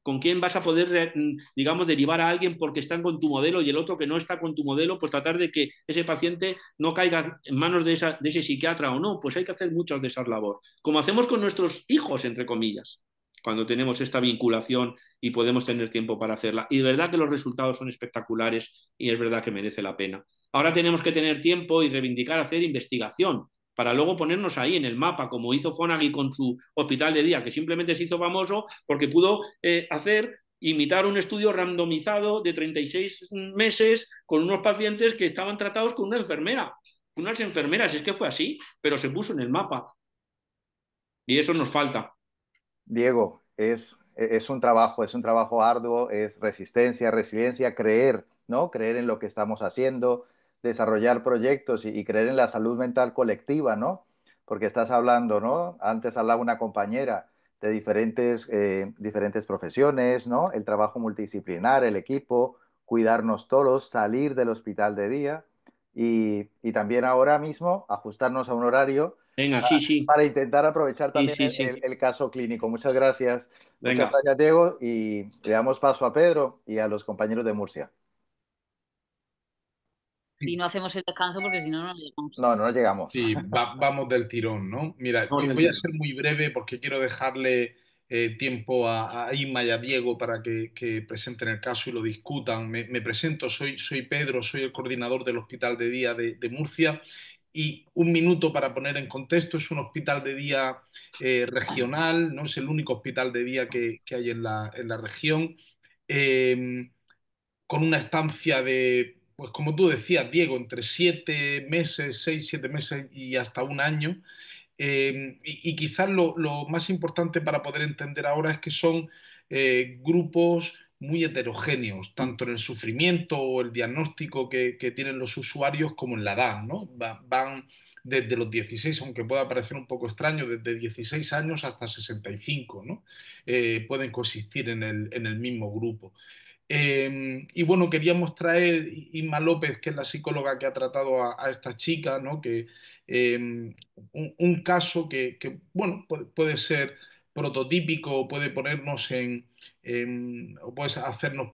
con quién vas a poder, digamos, derivar a alguien porque están con tu modelo y el otro que no está con tu modelo, pues tratar de que ese paciente no caiga en manos de ese psiquiatra o no, pues hay que hacer muchas de esas labores, como hacemos con nuestros hijos, entre comillas, cuando tenemos esta vinculación y podemos tener tiempo para hacerla. Y de verdad que los resultados son espectaculares y es verdad que merece la pena. Ahora tenemos que tener tiempo y reivindicar hacer investigación para luego ponernos ahí en el mapa, como hizo Fonagy con su hospital de día, que simplemente se hizo famoso porque pudo imitar un estudio randomizado de 36 meses con unos pacientes que estaban tratados con una enfermera. unas enfermeras, es que fue así, pero se puso en el mapa y eso nos falta. Diego, es un trabajo arduo, es resistencia, resiliencia, creer, ¿no? Creer en lo que estamos haciendo, desarrollar proyectos y creer en la salud mental colectiva, ¿no? Porque estás hablando, ¿no? Antes hablaba una compañera de diferentes profesiones, ¿no? El trabajo multidisciplinar, el equipo, cuidarnos todos, salir del hospital de día y también ahora mismo ajustarnos a un horario Venga, sí, sí, para intentar aprovechar sí, también sí, sí. el caso clínico. Muchas gracias. Muchas Venga, gracias, Diego, y le damos paso a Pedro y a los compañeros de Murcia. Y no hacemos el descanso porque si no, no llegamos. No, no nos llegamos. Sí, vamos del tirón, ¿no? Mira, vamos del voy a tiro. ser muy breve porque quiero dejarle tiempo a Inma y a Diego para que presenten el caso y lo discutan. Me presento, soy Pedro, soy el coordinador del Hospital de Día de Murcia y un minuto para poner en contexto, es un hospital de día regional, no es el único hospital de día que hay en la región. Eh, con una estancia de, pues como tú decías, Diego, entre 7 meses, 6, 7 meses y hasta un año. Y quizás lo más importante para poder entender ahora es que son grupos muy heterogéneos, tanto en el sufrimiento o el diagnóstico que tienen los usuarios como en la edad, ¿no? Van desde los 16, aunque pueda parecer un poco extraño, desde 16 años hasta 65, ¿no? Pueden coexistir en el mismo grupo. Y bueno, queríamos traer Inma López, que es la psicóloga que ha tratado a esta chica, ¿no? Eh, un caso bueno, puede ser prototípico, puede ponernos o puede hacernos